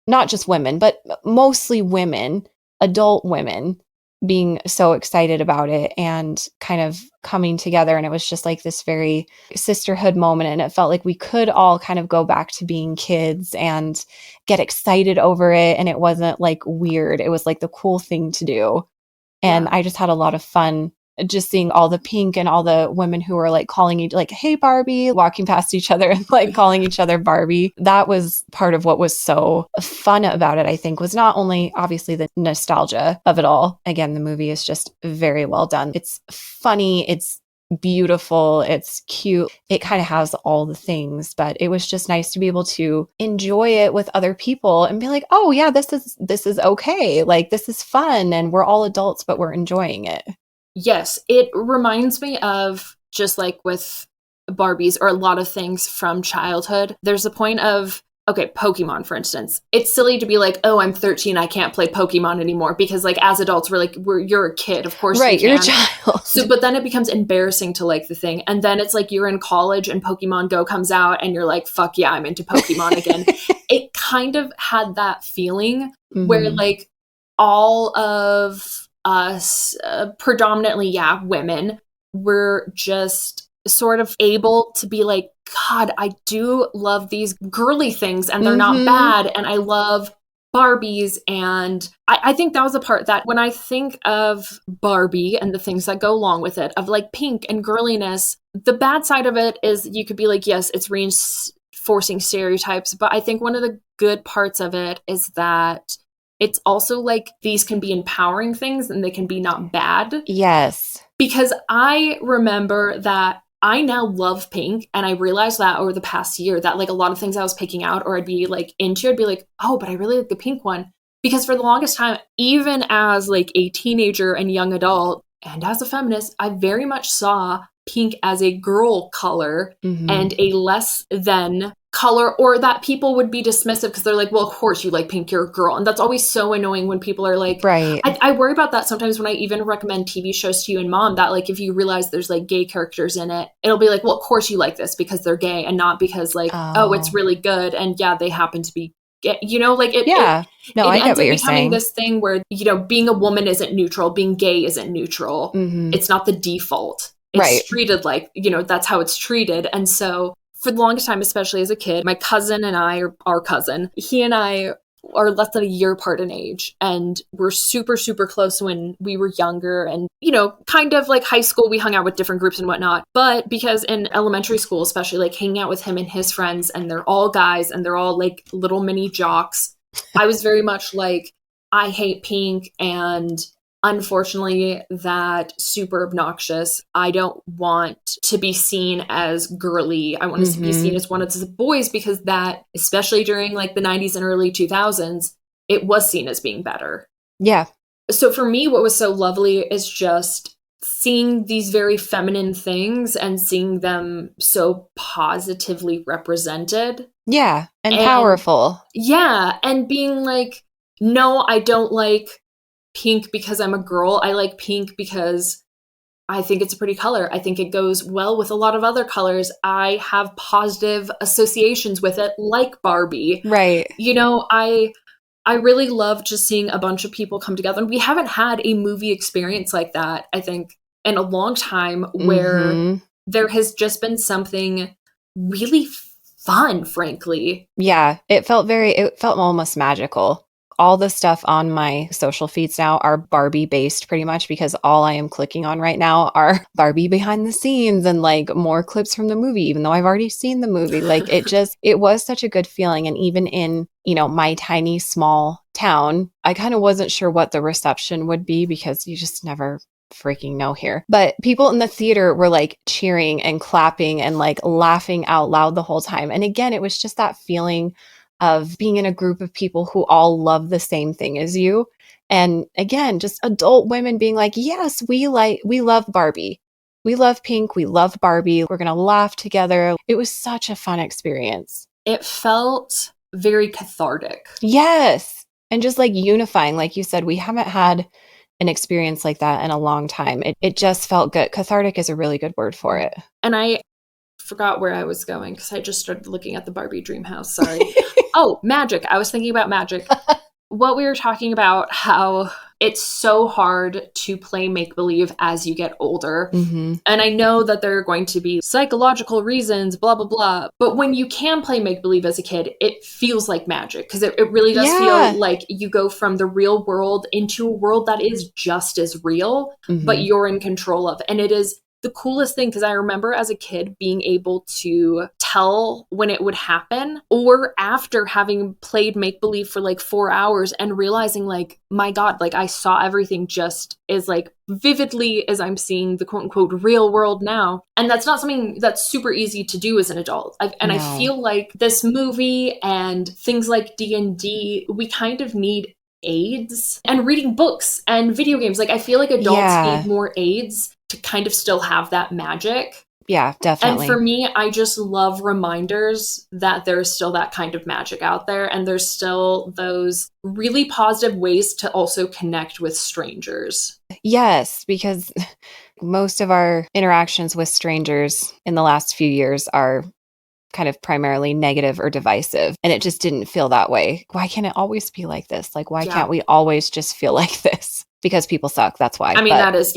not just women, but mostly women, adult women, being so excited about it and kind of coming together. And it was just like this very sisterhood moment. And it felt like we could all kind of go back to being kids and get excited over it. And it wasn't like weird. It was like the cool thing to do. And I just had a lot of fun just seeing all the pink and all the women who were like calling each, like, hey, Barbie, walking past each other and like calling each other Barbie. That was part of what was so fun about it, I think, was not only obviously the nostalgia of it all. Again, the movie is just very well done. It's funny. It's beautiful. It's cute. It kind of has all the things, but it was just nice to be able to enjoy it with other people and be like, oh yeah, this is okay. Like, this is fun. And we're all adults, but we're enjoying it. Yes, it reminds me of just like with Barbies or a lot of things from childhood. There's a point of, okay, Pokemon, for instance. It's silly to be like, oh, I'm 13, I can't play Pokemon anymore because like as adults, we're like, you're a kid, of course you can. You're a child. So, but then it becomes embarrassing to like the thing. And then it's like you're in college and Pokemon Go comes out and you're like, fuck yeah, I'm into Pokemon again. It kind of had that feeling where like all of us, predominantly, women, were just sort of able to be like, God, I do love these girly things and they're not bad. And I love Barbies. And I think that was the part that when I think of Barbie and the things that go along with it, of like pink and girliness, the bad side of it is you could be like, yes, it's reinforcing stereotypes. But I think one of the good parts of it is that it's also like these can be empowering things and they can be not bad. Yes. Because I remember that I now love pink, and I realized that over the past year that like a lot of things I was picking out or I'd be like into, I'd be like, oh, but I really like the pink one. Because for the longest time, even as like a teenager and young adult and as a feminist, I very much saw pink as a girl color and a less than color, or that people would be dismissive because they're like, well, of course you like pink, you're a girl. And that's always so annoying when people are like, right. I worry about that sometimes when I even recommend TV shows to you and mom, that like if you realize there's like gay characters in it, it'll be like, well, of course you like this because they're gay and not because like, oh it's really good and yeah, they happen to be gay. You know, like it I get what you're becoming saying. This thing where, you know, being a woman isn't neutral, being gay isn't neutral. It's not the default. It's treated like, you know, that's how it's treated. And so for the longest time, especially as a kid, my cousin and I, or our cousin, he and I are less than a year apart in age. And we're super, super close when we were younger. And, you know, kind of like high school, we hung out with different groups and whatnot. But because in elementary school, especially like hanging out with him and his friends, and they're all guys and they're all like little mini jocks, I was very much like, I hate pink, and unfortunately, that super obnoxious. I don't want to be seen as girly. I want to be seen as one of the boys, because that, especially during like the 90s and early 2000s, it was seen as being better. Yeah. So for me, what was so lovely is just seeing these very feminine things and seeing them so positively represented. Yeah. And powerful. Yeah. And being like, no, I don't like pink because I'm a girl. I like pink because I think it's a pretty color. I think it goes well with a lot of other colors. I have positive associations with it, like Barbie. Right. You know, I really love just seeing a bunch of people come together. And we haven't had a movie experience like that, I think, in a long time, where Mhm. there has just been something really fun, frankly. Yeah, it felt almost magical. All the stuff on my social feeds now are Barbie based pretty much, because all I am clicking on right now are Barbie behind the scenes and like more clips from the movie, even though I've already seen the movie. Like it was such a good feeling. And even in, my tiny small town, I kind of wasn't sure what the reception would be, because you just never freaking know here. But people in the theater were like cheering and clapping and like laughing out loud the whole time. And again, it was just that feeling of being in a group of people who all love the same thing as you. And again, just adult women being like, yes, we love Barbie. We love pink. We love Barbie. We're going to laugh together. It was such a fun experience. It felt very cathartic. Yes. And just like unifying, like you said, we haven't had an experience like that in a long time. It just felt good. Cathartic is a really good word for it. And I forgot where I was going because I just started looking at the Barbie dream house. Sorry. Oh, magic. I was thinking about magic. What we were talking about, how it's so hard to play make-believe as you get older. Mm-hmm. And I know that there are going to be psychological reasons, blah, blah, blah. But when you can play make-believe as a kid, it feels like magic, because it really does feel like you go from the real world into a world that is just as real, but you're in control of. And it is the coolest thing, because I remember as a kid being able to tell when it would happen, or after having played make-believe for like 4 hours and realizing like, my God, like I saw everything just as like vividly as I'm seeing the quote unquote real world now. And that's not something that's super easy to do as an adult. I feel like this movie and things like D&D, we kind of need aids, and reading books and video games. Like I feel like adults need more aids to kind of still have that magic. Yeah, definitely. And for me, I just love reminders that there's still that kind of magic out there, and there's still those really positive ways to also connect with strangers. Yes, because most of our interactions with strangers in the last few years are kind of primarily negative or divisive. And it just didn't feel that way. Why can't it always be like this? Like, why can't we always just feel like this? Because people suck. That's why. I mean, that is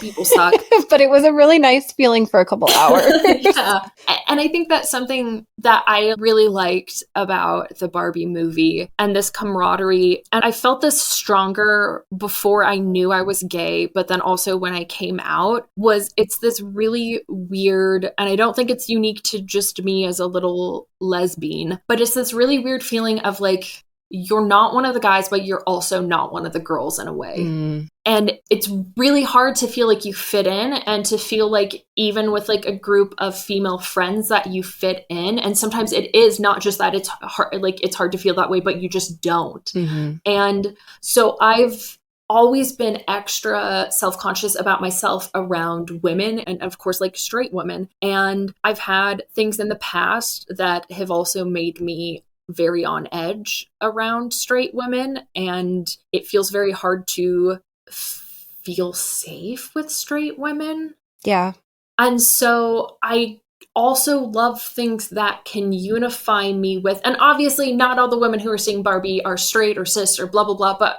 people suck. But it was a really nice feeling for a couple hours. Yeah. And I think that's something that I really liked about the Barbie movie, and this camaraderie. And I felt this stronger before I knew I was gay, but then also when I came out, it's this really weird, and I don't think it's unique to just me as a little lesbian, but it's this really weird feeling of like, you're not one of the guys, but you're also not one of the girls in a way. And it's really hard to feel like you fit in, and to feel like even with like a group of female friends that you fit in. And sometimes it is not just that it's hard to feel that way, but you just don't. And so I've always been extra self-conscious about myself around women, and of course like straight women. And I've had things in the past that have also made me very on edge around straight women, and it feels very hard to feel safe with straight women. Yeah. And so I also love things that can unify me with, and obviously not all the women who are seeing Barbie are straight or cis or blah, blah, blah, but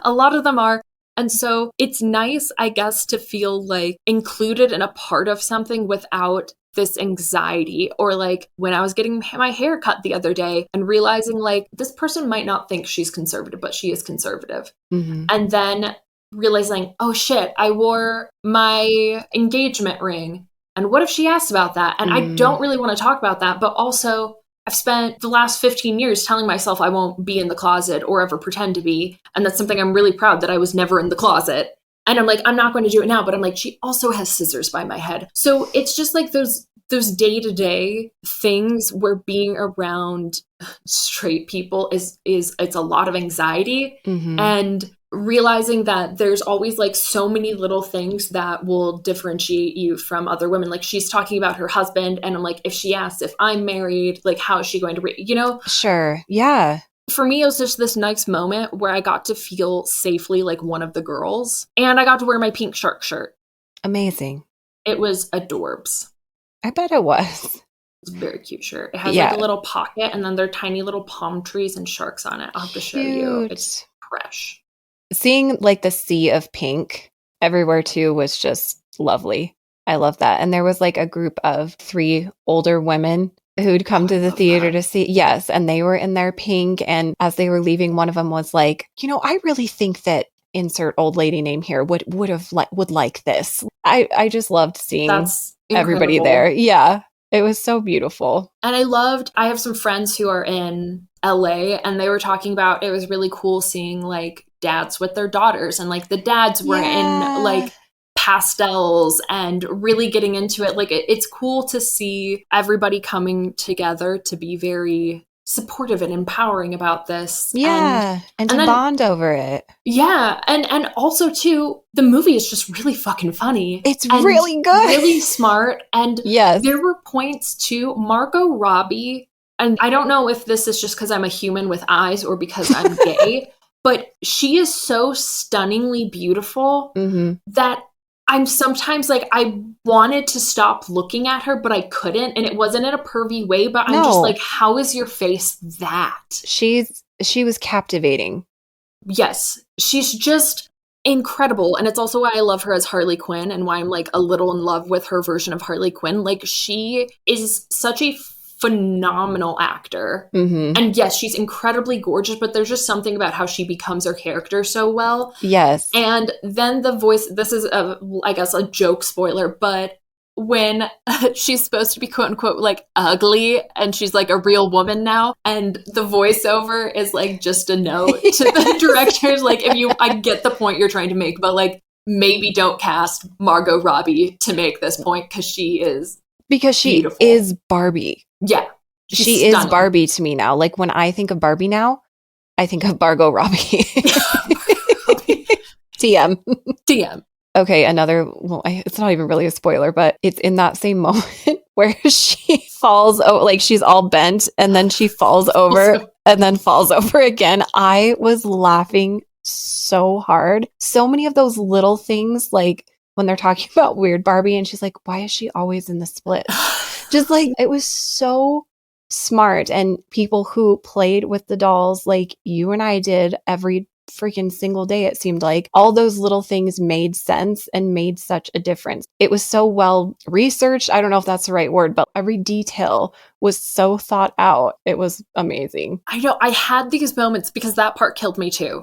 a lot of them are. And so it's nice, I guess, to feel like included and a part of something without this anxiety. Or like when I was getting my hair cut the other day and realizing like this person might not think she's conservative, but she is conservative. And then realizing, oh shit, I wore my engagement ring. And what if she asked about that? And I don't really want to talk about that, but also I've spent the last 15 years telling myself I won't be in the closet or ever pretend to be. And that's something I'm really proud that I was never in the closet. And I'm like, I'm not going to do it now, but I'm like, she also has scissors by my head. So it's just like those day-to-day things where being around straight people is it's a lot of anxiety. And realizing that there's always like so many little things that will differentiate you from other women. Like she's talking about her husband, and I'm like, if she asks if I'm married, like how is she going to Sure. Yeah. For me, it was just this nice moment where I got to feel safely like one of the girls, and I got to wear my pink shark shirt. Amazing. It was adorbs. I bet it was. It's a very cute shirt. It has Yeah. like a little pocket, and then there are tiny little palm trees and sharks on it. I'll have to show you. It's fresh. Seeing like the sea of pink everywhere too was just lovely. I love that. And there was like a group of 3 older women who'd come to the theater to see. Yes. And they were in their pink. And as they were leaving, one of them was like, I really think that insert old lady name here would like this. I just loved seeing everybody there. Yeah. It was so beautiful. And I have some friends who are in LA, and they were talking about it was really cool seeing like dads with their daughters, and like the dads were in like pastels and really getting into it. Like it's cool to see everybody coming together to be very supportive and empowering about this. Yeah. And to bond over it. Yeah. And also too, the movie is just really fucking funny. It's really good. Really smart. And yes, there were points too. Margot Robbie, and I don't know if this is just because I'm a human with eyes or because I'm gay, but she is so stunningly beautiful that I'm sometimes like, I wanted to stop looking at her, but I couldn't. And it wasn't in a pervy way, but I'm just like, how is your face that? She was captivating. Yes. She's just incredible. And it's also why I love her as Harley Quinn and why I'm like a little in love with her version of Harley Quinn. Like she is such a phenomenal actor. And yes, she's incredibly gorgeous, but there's just something about how she becomes her character so well. Yes. And then the voice, this is I guess a joke spoiler, but when she's supposed to be quote unquote like ugly and she's like a real woman now, and the voiceover is like just a note to the directors, like I get the point you're trying to make, but like maybe don't cast Margot Robbie to make this point because she is Barbie. Yeah. She is Barbie to me now. Like when I think of Barbie now, I think of Margot Robbie. TM. Okay, it's not even really a spoiler, but it's in that same moment where she falls, like she's all bent and then she falls over and then falls over again. I was laughing so hard. So many of those little things, like when they're talking about Weird Barbie and she's like, why is she always in the splits? Just like, it was so smart. And people who played with the dolls, like you and I did every freaking single day, it seemed like all those little things made sense and made such a difference. It was so well researched. I don't know if that's the right word, but every detail was so thought out. It was amazing. I know. I had these moments because that part killed me too.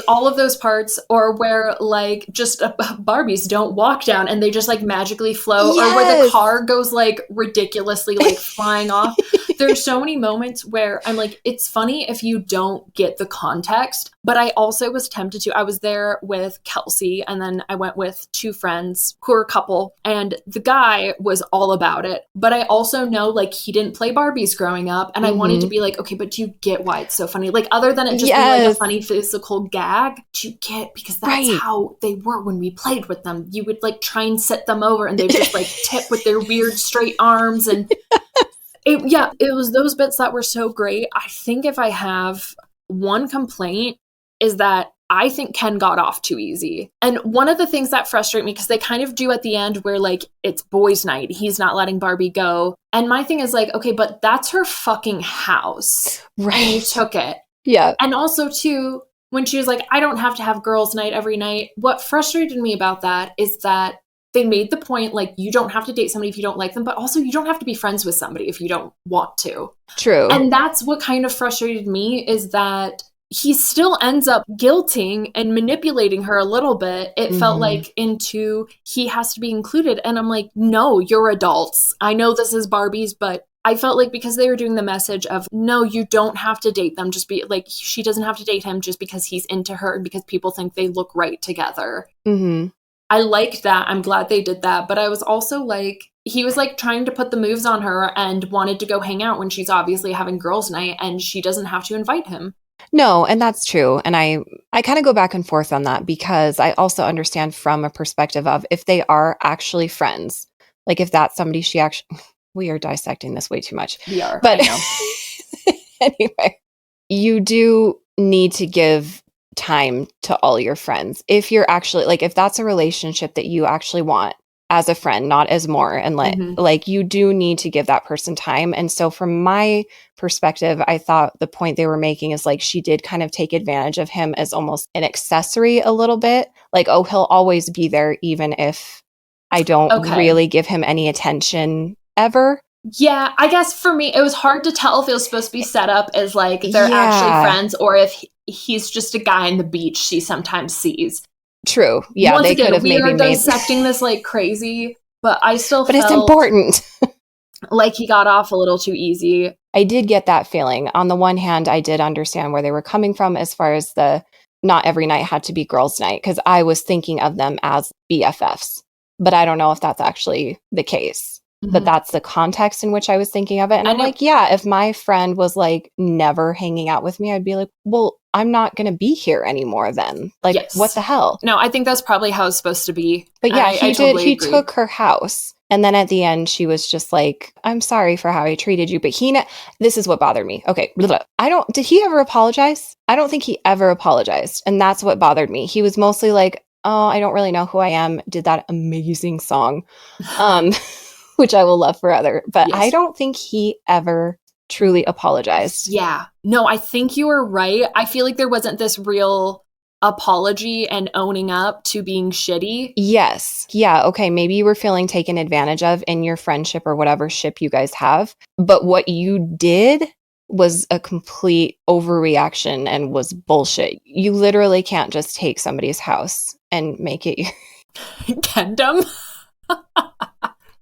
All of those parts, or where like just Barbies don't walk down and they just like magically float, or where the car goes like ridiculously like flying off. There's so many moments where I'm like, it's funny if you don't get the context, but I also was tempted to. I was there with Kelsey, and then I went with 2 friends who are a couple, and the guy was all about it. But I also know like he didn't play Barbies growing up, and I wanted to be like, okay, but do you get why it's so funny? Like other than it just being like a funny physical gag, do you get, because that's how they were when we played with them. You would like try and sit them over and they would just like tip with their weird straight arms, and it was those bits that were so great. I think if I have one complaint is that I think Ken got off too easy. And one of the things that frustrate me, because they kind of do at the end where like it's boys' night, he's not letting Barbie go. And my thing is like, okay, but that's her fucking house. Right. And you took it. Yeah. And also too, when she was like, I don't have to have girls' night every night. What frustrated me about that is that they made the point like you don't have to date somebody if you don't like them, but also you don't have to be friends with somebody if you don't want to. True. And that's what kind of frustrated me, is that he still ends up guilting and manipulating her a little bit. It felt like into he has to be included. And I'm like, no, you're adults. I know this is Barbies, but I felt like because they were doing the message of, no, you don't have to date them. Just be like, she doesn't have to date him just because he's into her and because people think they look right together. I liked that. I'm glad they did that. But I was also like, he was like trying to put the moves on her and wanted to go hang out when she's obviously having girls' night and she doesn't have to invite him. No, and that's true. And I kind of go back and forth on that, because I also understand from a perspective of if they are actually friends, like if that's somebody she actually, we are dissecting this way too much. We are. But anyway, you do need to give time to all your friends. If you're actually like, if that's a relationship that you actually want as a friend, not as more, and like you do need to give that person time. And so from my perspective, I thought the point they were making is like she did kind of take advantage of him as almost an accessory a little bit. Like, oh, he'll always be there even if I don't really give him any attention ever. Yeah, I guess for me, it was hard to tell if it was supposed to be set up as like they're actually friends or if he's just a guy on the beach she sometimes sees. True. Yeah, once they again, could have we maybe are dissecting this like crazy, but I still but felt it's important. like he got off a little too easy. I did get that feeling. On the one hand, I did understand where they were coming from as far as the not every night had to be girls' night, because I was thinking of them as BFFs. But I don't know if that's actually the case. But that's the context in which I was thinking of it. And I'm like, yeah, if my friend was like never hanging out with me, I'd be like, well, I'm not going to be here anymore then. Like, what the hell? No, I think that's probably how it's supposed to be. But yeah, he did. He took her house. And then at the end, she was just like, I'm sorry for how I treated you. But this is what bothered me. Okay. Did he ever apologize? I don't think he ever apologized. And that's what bothered me. He was mostly like, oh, I don't really know who I am. Did that amazing song. Which I will love forever. But I don't think he ever truly apologized. Yeah. No, I think you were right. I feel like there wasn't this real apology and owning up to being shitty. Yes. Yeah. Okay. Maybe you were feeling taken advantage of in your friendship or whatever ship you guys have. But what you did was a complete overreaction and was bullshit. You literally can't just take somebody's house and make it Kendom.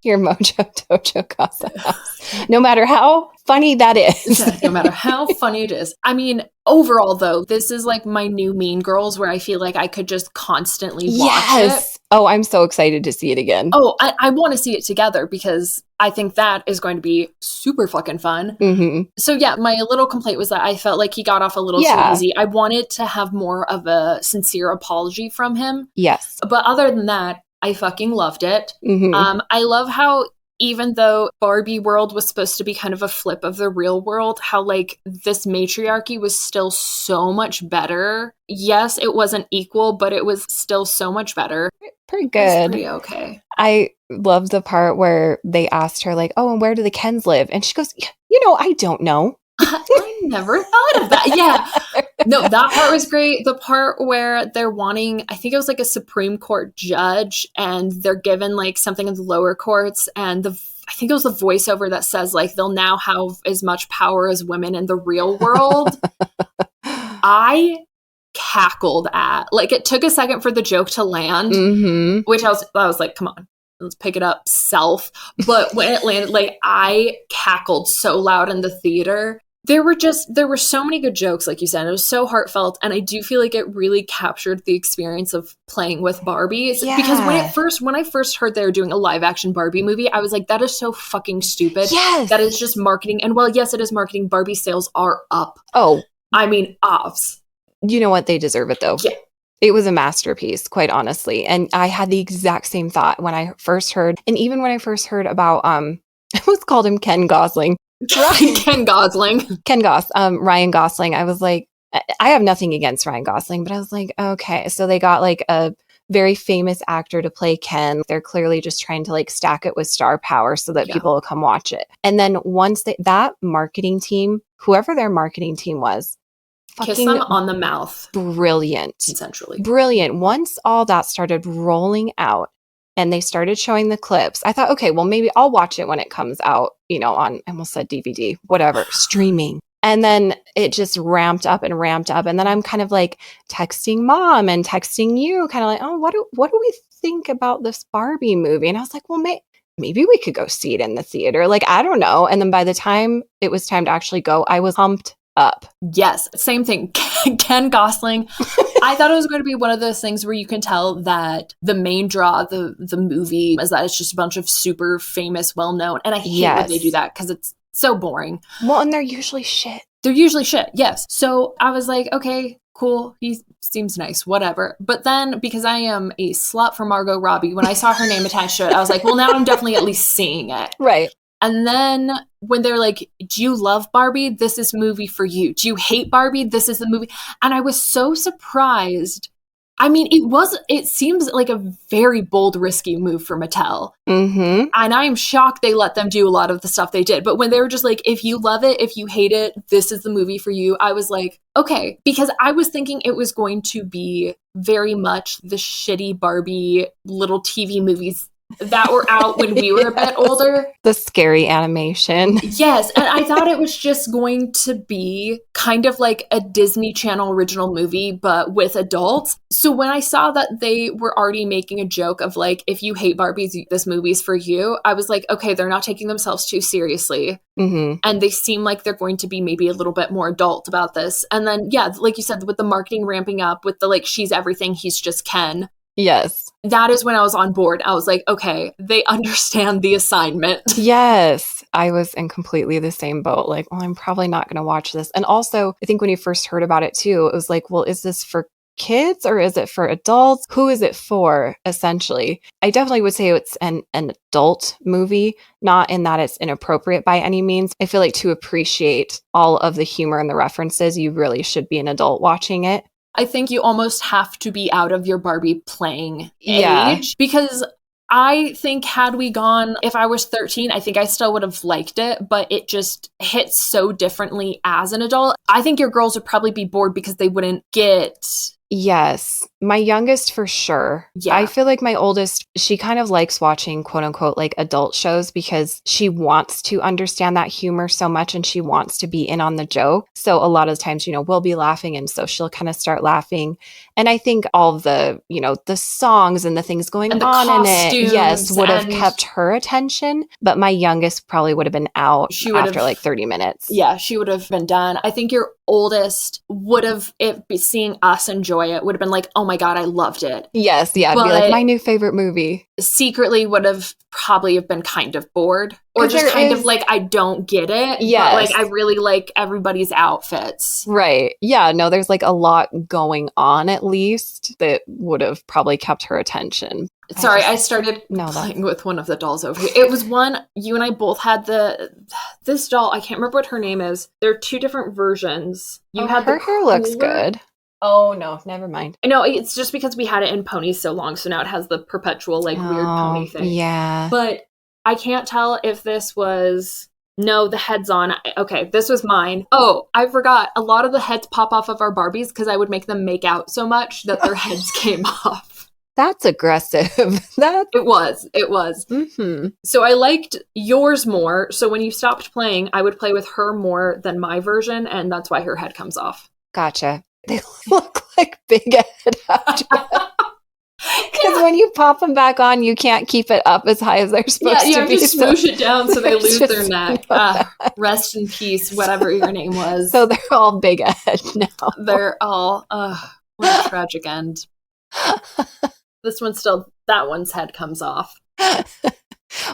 Your Mojo Dojo Casa house. No matter how funny that is. No matter how funny it is. I mean, overall, though, this is like my new Mean Girls where I feel like I could just constantly watch it. Oh, I'm so excited to see it again. Oh, I want to see it together because I think that is going to be super fucking fun. So yeah, my little complaint was that I felt like he got off a little too easy. I wanted to have more of a sincere apology from him. Yes. But other than that, I fucking loved it. I love how even though Barbie world was supposed to be kind of a flip of the real world, how like this matriarchy was still so much better. Yes, it wasn't equal, but it was still so much better. Pretty good. Pretty okay. I love the part where they asked her like, oh, and where do the Kens live? And she goes, I don't know. I never thought of that. Yeah. No, that part was great. The part where they're wanting, I think it was like a Supreme Court judge and they're given like something in the lower courts and I think it was the voiceover that says like they'll now have as much power as women in the real world. I cackled at. Like it took a second for the joke to land, which I was like, come on. Let's pick it up, self. But when it landed, like I cackled so loud in the theater. There were so many good jokes, like you said. It was so heartfelt, and I do feel like it really captured the experience of playing with Barbies. Yeah. Because when I first heard they were doing a live action Barbie movie, I was like, that is so fucking stupid. Yes. That is just marketing. And well, yes, it is marketing. Barbie sales are up. Oh. I mean, offs. You know what? They deserve it though. Yeah. It was a masterpiece, quite honestly. And I had the exact same thought when I first heard, and even when I first heard about, I almost called him Ken Gosling. Ken Gosling. Ryan Gosling. I was like, I have nothing against Ryan Gosling, but I was like, okay. So they got like a very famous actor to play Ken. They're clearly just trying to like stack it with star power so that people will come watch it. And then once that marketing team, whoever their marketing team was, kiss them on the mouth. Brilliant. Essentially. Brilliant. Once all that started rolling out and they started showing the clips, I thought, okay, well, maybe I'll watch it when it comes out, on, I almost said DVD, whatever, streaming. And then it just ramped up. And then I'm kind of like texting mom and texting you, kind of like, oh, what do we think about this Barbie movie? And I was like, well, maybe we could go see it in the theater. Like, I don't know. And then by the time it was time to actually go, I was pumped up. Yes, same thing. Ken Gosling. I thought it was going to be one of those things where you can tell that the main draw of the movie is that it's just a bunch of super famous, well-known. And I hate when they do that because it's so boring. Well, and they're usually shit. Yes. So I was like, okay, cool. He seems nice, whatever. But then because I am a slut for Margot Robbie, when I saw her name attached to it, I was like, well, now I'm definitely at least seeing it. Right. And then when they're like, do you love Barbie? This is a movie for you. Do you hate Barbie? This is the movie. And I was so surprised. I mean, it seems like a very bold, risky move for Mattel. Mm-hmm. And I'm shocked they let them do a lot of the stuff they did. But when they were just like, if you love it, if you hate it, this is the movie for you, I was like, okay. Because I was thinking it was going to be very much the shitty Barbie little TV movies that were out when we were a bit older. The scary animation. Yes. And I thought it was just going to be kind of like a Disney Channel original movie, but with adults. So when I saw that they were already making a joke of like, if you hate Barbies, this movie's for you, I was like, okay, they're not taking themselves too seriously. Mm-hmm. And they seem like they're going to be maybe a little bit more adult about this. And then, yeah, like you said, with the marketing ramping up, with the like, she's everything, he's just Ken. Yes. That is when I was on board. I was like, okay, they understand the assignment. Yes. I was in completely the same boat. Like, well, I'm probably not going to watch this. And also, I think when you first heard about it too, it was like, well, is this for kids or is it for adults? Who is it for, essentially? I definitely would say it's an adult movie, not in that it's inappropriate by any means. I feel like to appreciate all of the humor and the references, you really should be an adult watching it. I think you almost have to be out of your Barbie playing Yeah. age, because I think had we gone, if I was 13, I think I still would have liked it, but it just hits so differently as an adult. I think your girls would probably be bored because they wouldn't get... Yes. My youngest for sure. Yeah. I feel like my oldest, she kind of likes watching quote unquote like adult shows because she wants to understand that humor so much and she wants to be in on the joke. So a lot of times, we'll be laughing and so she'll kind of start laughing. And I think all of the, the songs and the things going And the on in it, costumes yes, would have and- kept her attention. But my youngest probably would have been out She would after have- like 30 minutes. Yeah, she would have been done. I think your oldest would have, seeing us enjoy it, would have been like, oh my God, I loved it. Yes. Yeah. It'd be But- like my new favorite movie. Secretly would have probably have been kind of bored, or 'Cause just there kind of is- like, I don't get it. Yes. But like, I really like everybody's outfits. Right. Yeah. No, there's like a lot going on at least that would have probably kept her attention. Sorry, I started No, that's- playing with one of the dolls over here. It was one, you and I both had this doll. I can't remember what her name is. There are two different versions. You had her the hair looks cooler- good. Oh no, never mind. No, it's just because we had it in ponies so long, so now it has the perpetual like weird pony thing. Yeah. But I can't tell if this was... No, the head's on. Okay, this was mine. Oh, I forgot. A lot of the heads pop off of our Barbies because I would make them make out so much that their heads came off. That's aggressive. That. It was. Mm-hmm. So I liked yours more. So when you stopped playing, I would play with her more than my version, and that's why her head comes off. Gotcha. They look like big head after that. Because when you pop them back on, you can't keep it up as high as they're supposed You to have be. to smoosh it down so they lose Just their neck. know Rest in peace, whatever your name was. So they're all big head now. They're all, what a tragic end. This one's still, that one's head comes off.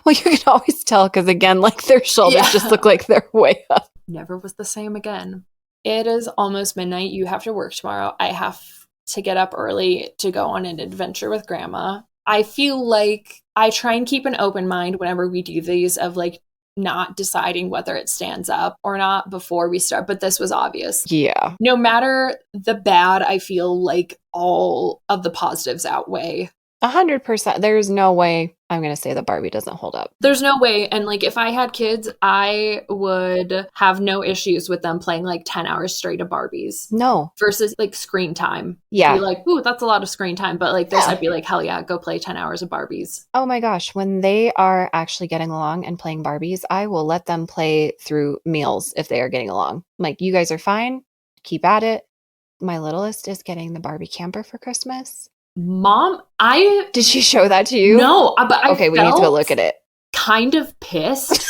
Well, you can always tell because, again, like their shoulders just look like they're way up. Never was the same again. It is almost midnight. You have to work tomorrow. I have to get up early to go on an adventure with Grandma. I feel like I try and keep an open mind whenever we do these, of like not deciding whether it stands up or not before we start. But this was obvious. Yeah. No matter the bad, I feel like all of the positives outweigh. 100%. There's no way I'm going to say that Barbie doesn't hold up. There's no way. And like, if I had kids, I would have no issues with them playing like 10 hours straight of Barbies. No. Versus like screen time. Yeah. Be like, ooh, that's a lot of screen time. But like this, Yeah. I'd be like, hell yeah, go play 10 hours of Barbies. Oh my gosh. When they are actually getting along and playing Barbies, I will let them play through meals if they are getting along. I'm like, you guys are fine. Keep at it. My littlest is getting the Barbie camper for Christmas. Mom, Did she show that to you? no, but I Okay, we need to go look at it. kind of pissed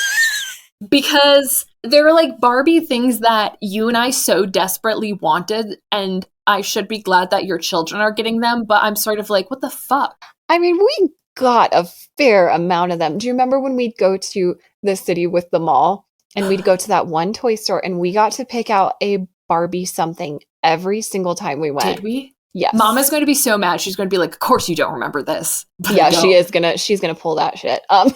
because there were like Barbie things that you and I so desperately wanted, and I should be glad that your children are getting them, but I'm sort of like, what the fuck? I mean, we got a fair amount of them. Do you remember when we'd go to the city with the mall and we'd go to that one toy store and we got to pick out a Barbie something every single time we went? Did we? Yes. Mama's going to be so mad. She's going to be like, of course you don't remember this. But Yeah, I don't. she's gonna pull that shit. But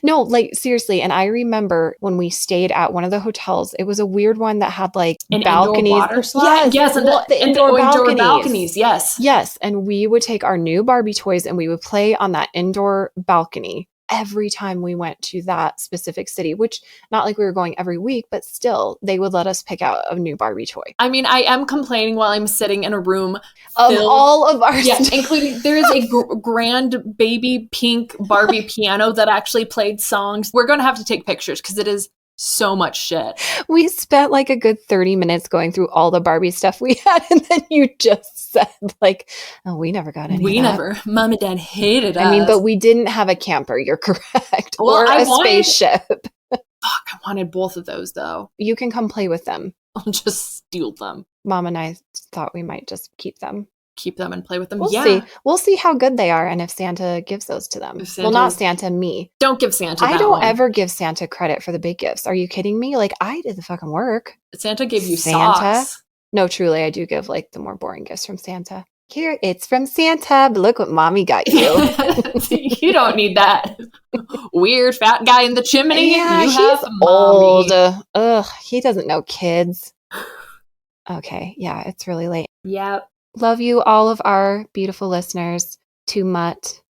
No, like seriously. And I remember when we stayed at one of the hotels, it was a weird one that had like An balconies. indoor water slide? Yes, And the indoor balconies. Yes. Yes. And we would take our new Barbie toys and we would play on that indoor balcony every time we went to that specific city, which not like we were going every week, but still they would let us pick out a new Barbie toy. I mean, I am complaining while I'm sitting in a room Of all of our stuff. including there is a grand baby pink Barbie piano that actually played songs. We're going to have to take pictures because it is so much shit. We spent like a good 30 minutes going through all the Barbie stuff we had, and then you just said like, oh, we never got any of that. Mom and Dad hated us. I mean, but we didn't have a camper, you're correct. Well, or a spaceship. Fuck, I wanted both of those though. You can come play with them. I'll just steal them. Mom and I thought we might just keep them. Keep them and play with them. We'll see. We'll see how good they are and if Santa gives those to them. Well, not Santa, me. Don't give Santa that I don't one. ever give Santa credit for the big gifts. Are you kidding me? Like, I did the fucking work. Santa gave you socks. No, truly, I do give like the more boring gifts from Santa. Here, it's from Santa, but look what mommy got you. You don't need that. Weird fat guy in the chimney. Yeah, you he's have old. mommy. Ugh, he doesn't know kids. Okay, yeah, it's really late. Yep. Love you, all of our beautiful listeners. To Mutt,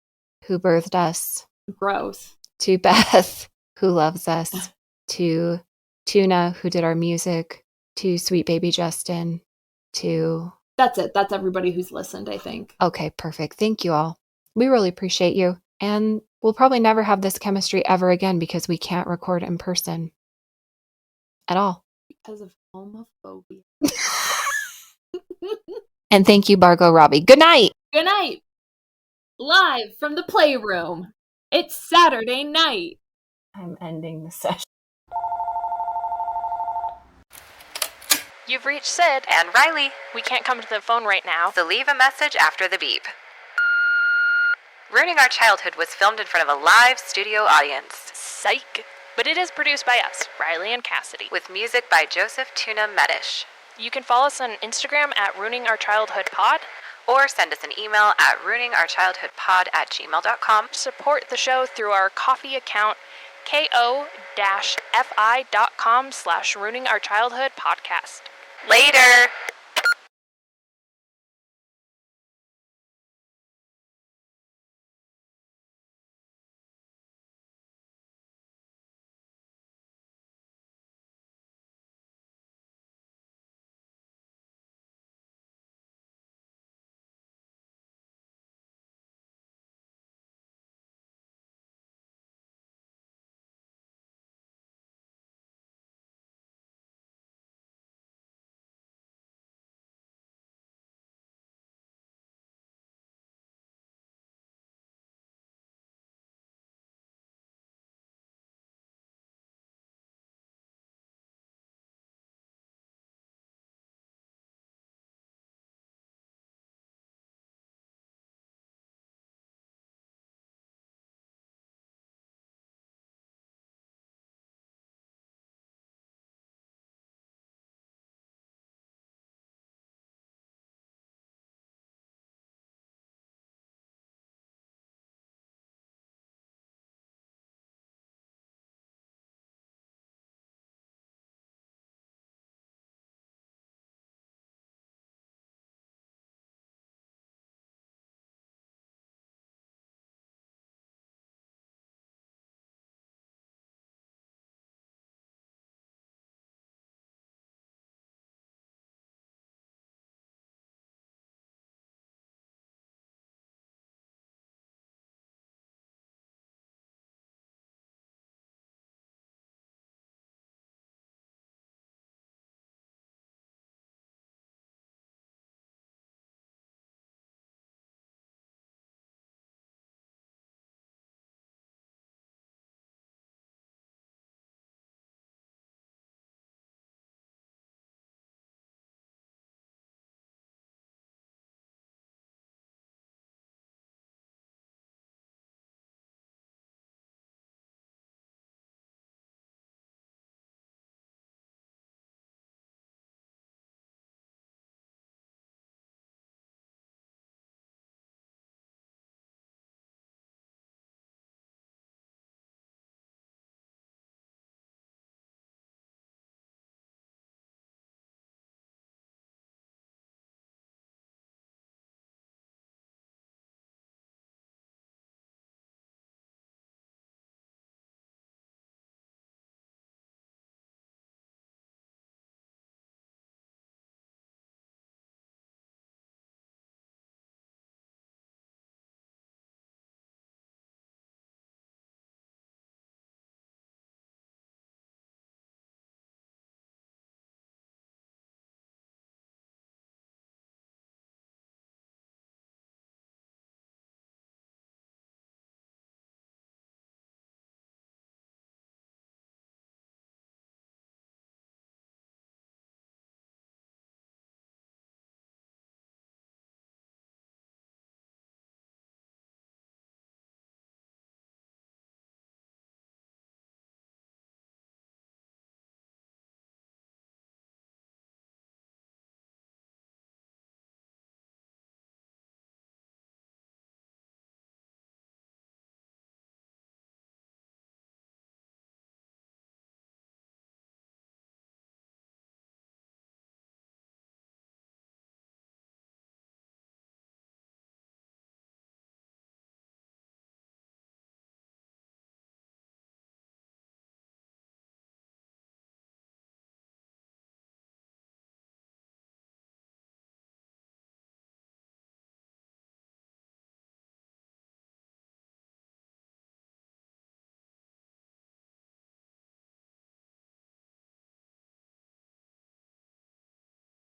who birthed us. Gross. To Beth, who loves us. To Tuna, who did our music. To Sweet Baby Justin. To... That's it. That's everybody who's listened, I think. Okay, perfect. Thank you all. We really appreciate you. And we'll probably never have this chemistry ever again because we can't record in person. At all. Because of homophobia. And thank you, Margot Robbie. Good night. Good night. Live from the playroom. It's Saturday night. I'm ending the session. You've reached Sid and Riley. We can't come to the phone right now. So leave a message after the beep. Ruining Our Childhood was filmed in front of a live studio audience. Psych. But it is produced by us, Riley and Cassidy. With music by Joseph Tuna Medish. You can follow us on Instagram at Ruining Our Childhood Pod. Or send us an email at ruiningourchildhoodpod@gmail.com. Support the show through our Ko-fi account, ko-fi.com/Ruining Our Childhood Podcast. Later!